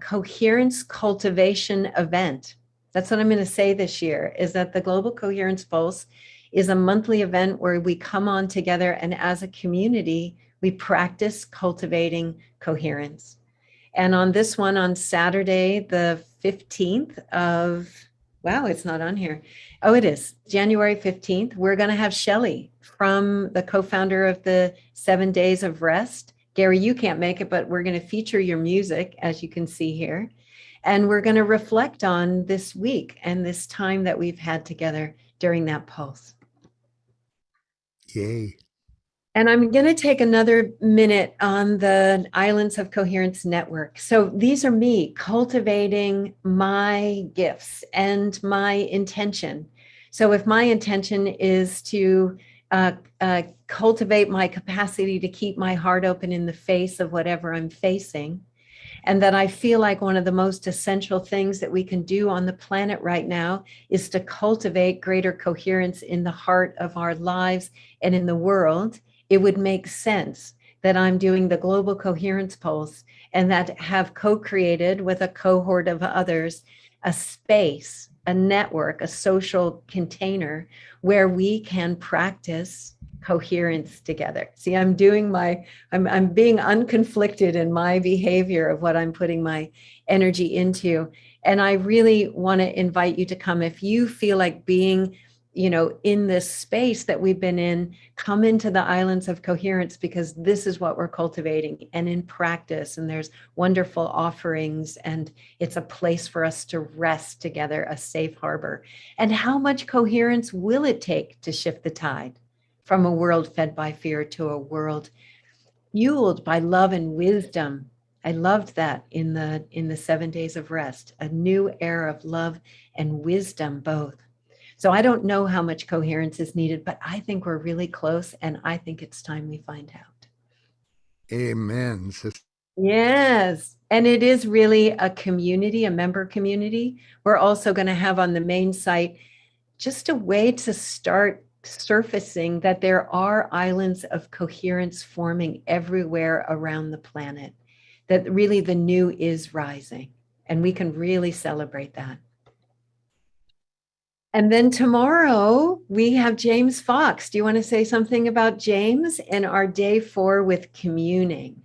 coherence cultivation event. That's what I'm going to say this year, is that the Global Coherence Pulse is a monthly event where we come on together, and as a community, we practice cultivating coherence. And on this one, on Saturday, the 15th of, wow, it's not on here. Oh, it is, January 15th. We're going to have Shelley, from the co-founder of the 7 Days of Rest. Gary, you can't make it, but we're going to feature your music, as you can see here. And we're going to reflect on this week and this time that we've had together during that pulse. Yay. And I'm going to take another minute on the Islands of Coherence Network. So these are me cultivating my gifts and my intention. So if my intention is to cultivate my capacity to keep my heart open in the face of whatever I'm facing, and that I feel like one of the most essential things that we can do on the planet right now is to cultivate greater coherence in the heart of our lives and in the world, it would make sense that I'm doing the Global Coherence Pulse and that have co-created with a cohort of others a space, a network, a social container where we can practice coherence together. See, I'm being unconflicted in my behavior of what I'm putting my energy into. And I really want to invite you to come. If you feel like being, in this space that we've been in, come into the Islands of Coherence, because this is what we're cultivating and in practice. And there's wonderful offerings, and it's a place for us to rest together, a safe harbor. And how much coherence will it take to shift the tide from a world fed by fear to a world fueled by love and wisdom? I loved that in the 7 Days of Rest, a new era of love and wisdom both. So I don't know how much coherence is needed, but I think we're really close, and I think it's time we find out. Amen. Yes. And it is really a community, a member community. We're also going to have on the main site just a way to start surfacing that there are islands of coherence forming everywhere around the planet, that really the new is rising, and we can really celebrate that. And then tomorrow we have James Fox. Do you want to say something about James and our day 4 with communing?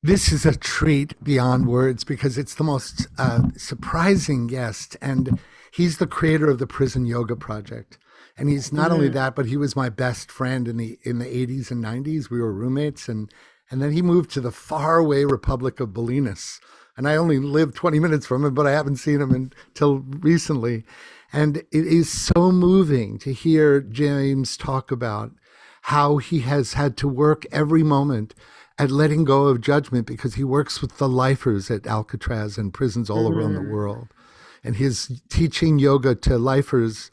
This is a treat beyond words, because it's the most surprising guest. And he's the creator of the Prison Yoga Project. And he's not only that, but he was my best friend in the 80s and 90s. We were roommates. And then he moved to the faraway Republic of Bolinas. And I only lived 20 minutes from him, but I haven't seen him until recently. And it is so moving to hear James talk about how he has had to work every moment at letting go of judgment, because he works with the lifers at Alcatraz and prisons all around the world. And his teaching yoga to lifers,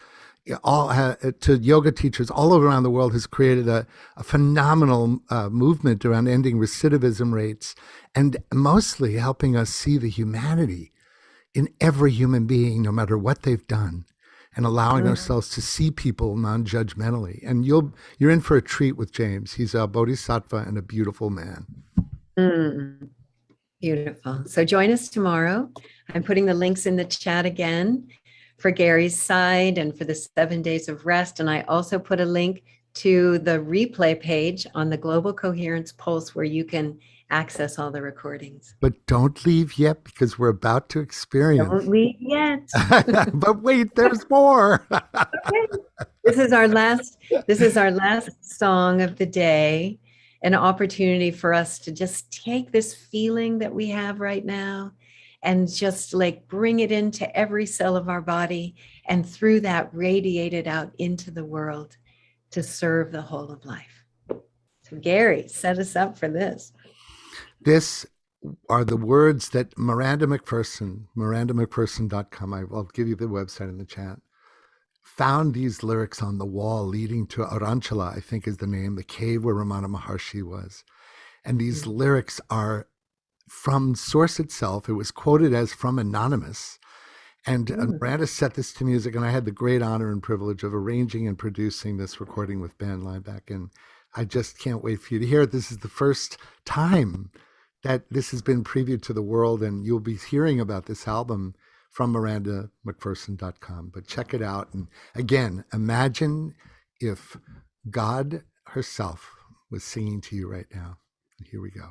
to yoga teachers all over around the world, has created a phenomenal movement around ending recidivism rates, and mostly helping us see the humanity in every human being, no matter what they've done, and allowing ourselves to see people non-judgmentally. And you're in for a treat with James. He's a bodhisattva and a beautiful man. Beautiful. So join us tomorrow. I'm putting the links in the chat again for Gary's side and for the 7 Days of Rest. And I also put a link to the replay page on the Global Coherence Pulse where you can access all the recordings. But don't leave yet because we're about to experience. Don't leave yet. But wait, there's more. This is our last song of the day, an opportunity for us to just take this feeling that we have right now and just like bring it into every cell of our body, and through that radiate it out into the world to serve the whole of life. So Gary, set us up for this. This are the words that Miranda McPherson, mirandamcpherson.com, I'll give you the website in the chat, found these lyrics on the wall leading to Arunchala, I think is the name, the cave where Ramana Maharshi was. And these lyrics are from Source itself. It was quoted as from Anonymous. And Miranda set this to music, and I had the great honor and privilege of arranging and producing this recording with Ben Lineback. And I just can't wait for you to hear it. This is the first time that this has been previewed to the world, and you'll be hearing about this album from mirandamcpherson.com. But check it out. And again, imagine if God herself was singing to you right now. And here we go.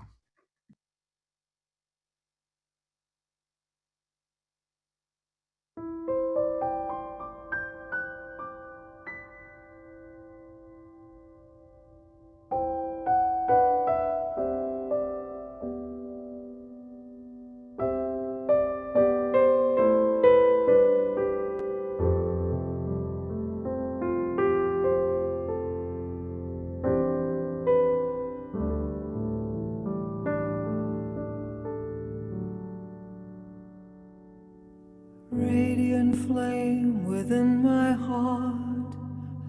Radiant flame within my heart,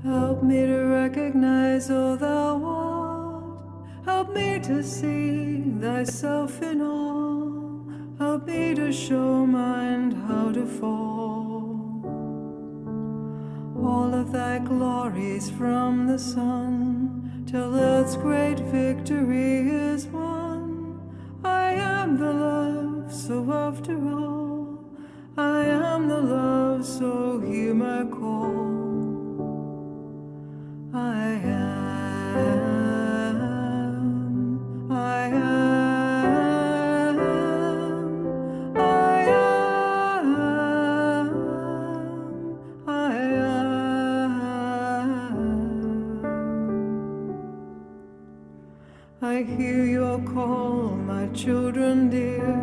help me to recognize all thou art. Help me to see thyself in all. Help me to show mind how to fall. All of thy glories from the sun, till earth's great victory is won. I am the love, so after all, I am the love, so hear my call. I am, I am, I am, I am. I hear your call, my children dear.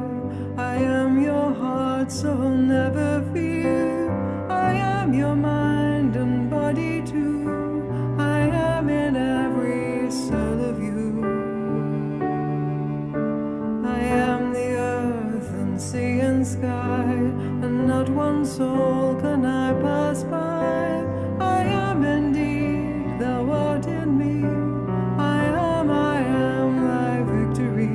I am your heart, so never fear. I am your mind and body too. I am in every cell of you. I am the earth and sea and sky, and not one soul can I pass by. I am indeed, thou art in me. I am thy victory.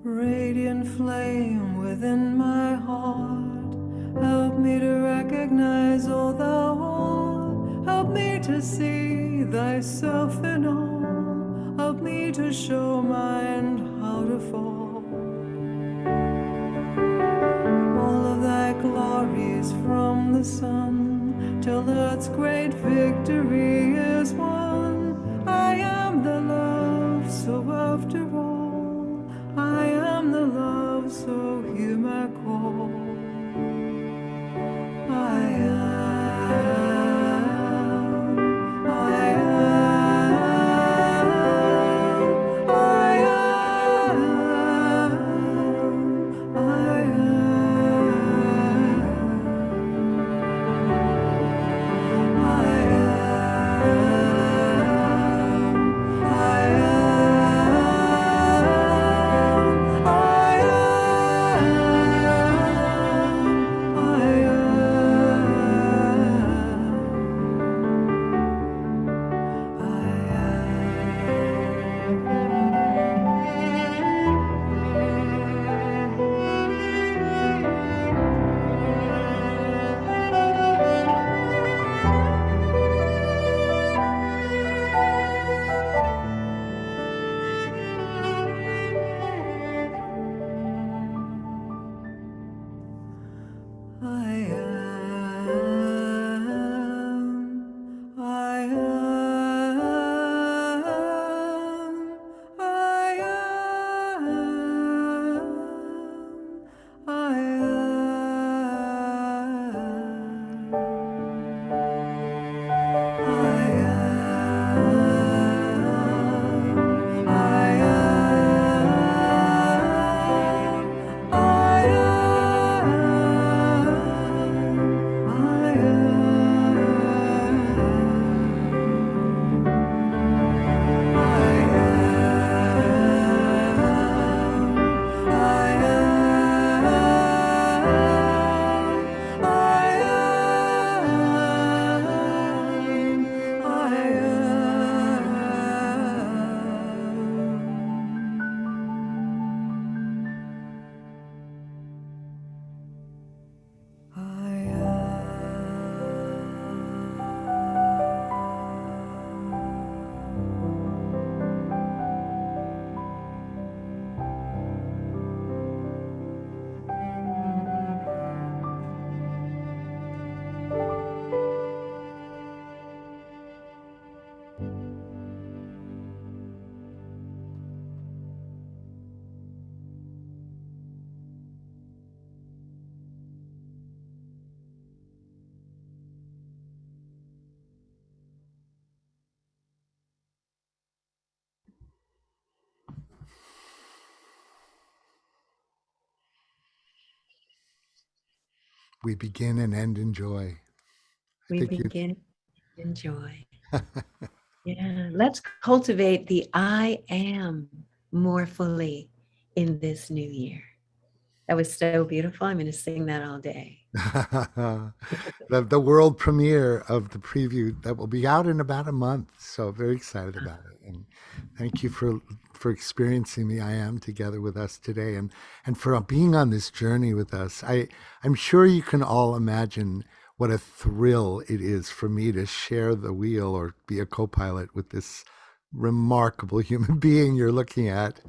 Radiant flame within my heart, help me to recognize all thou art. Help me to see thyself in all. Help me to show mind how to fall. All of thy glories from the sun, till earth's great victory is won. I am the love, so after all, I am the love, so hear my call. I am, I am, I am, we begin and end in joy. I We think you. begin to enjoy. Yeah, let's cultivate the I am more fully in this new year. That was so beautiful. I'm going to sing that all day. The world premiere of the preview that will be out in about a month. So very excited about it. And thank you for experiencing the I am together with us today, and for being on this journey with us. I'm sure you can all imagine what a thrill it is for me to share the wheel or be a co-pilot with this remarkable human being you're looking at.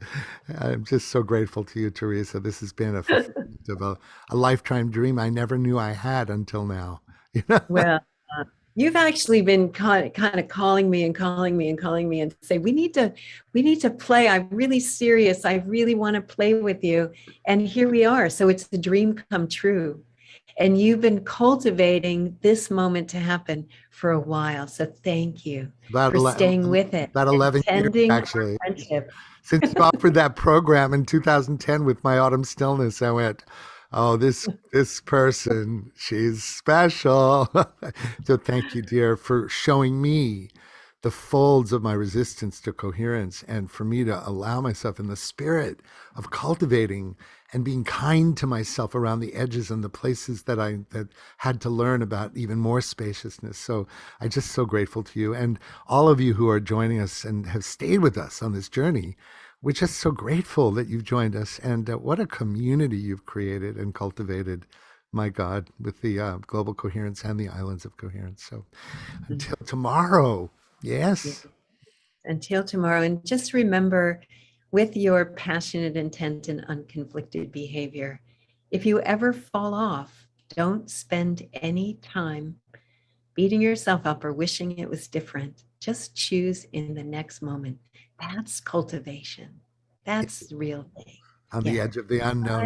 I'm just so grateful to you, Teresa. This has been a fulfillment of a lifetime dream I never knew I had until now. Well, you've actually been kind of calling me and calling me and calling me and say, we need to play. I'm really serious. I really want to play with you. And here we are. So it's the dream come true. And you've been cultivating this moment to happen for a while. So thank you for staying with it. About 11 years, Tending our actually. friendship. Since you offered that program in 2010 with my Autumn Stillness, I went, oh, this person, she's special. So thank you, dear, for showing me the folds of my resistance to coherence, and for me to allow myself in the spirit of cultivating and being kind to myself around the edges and the places that I had to learn about even more spaciousness. So I'm just so grateful to you and all of you who are joining us and have stayed with us on this journey. We're just so grateful that you've joined us, and what a community you've created and cultivated, my God, with the Global Coherence and the Islands of Coherence. So until tomorrow, yes. Until tomorrow. And just remember, with your passionate intent and unconflicted behavior, if you ever fall off, don't spend any time beating yourself up or wishing it was different. Just choose in the next moment. That's cultivation. That's the real thing. On the edge of the unknown.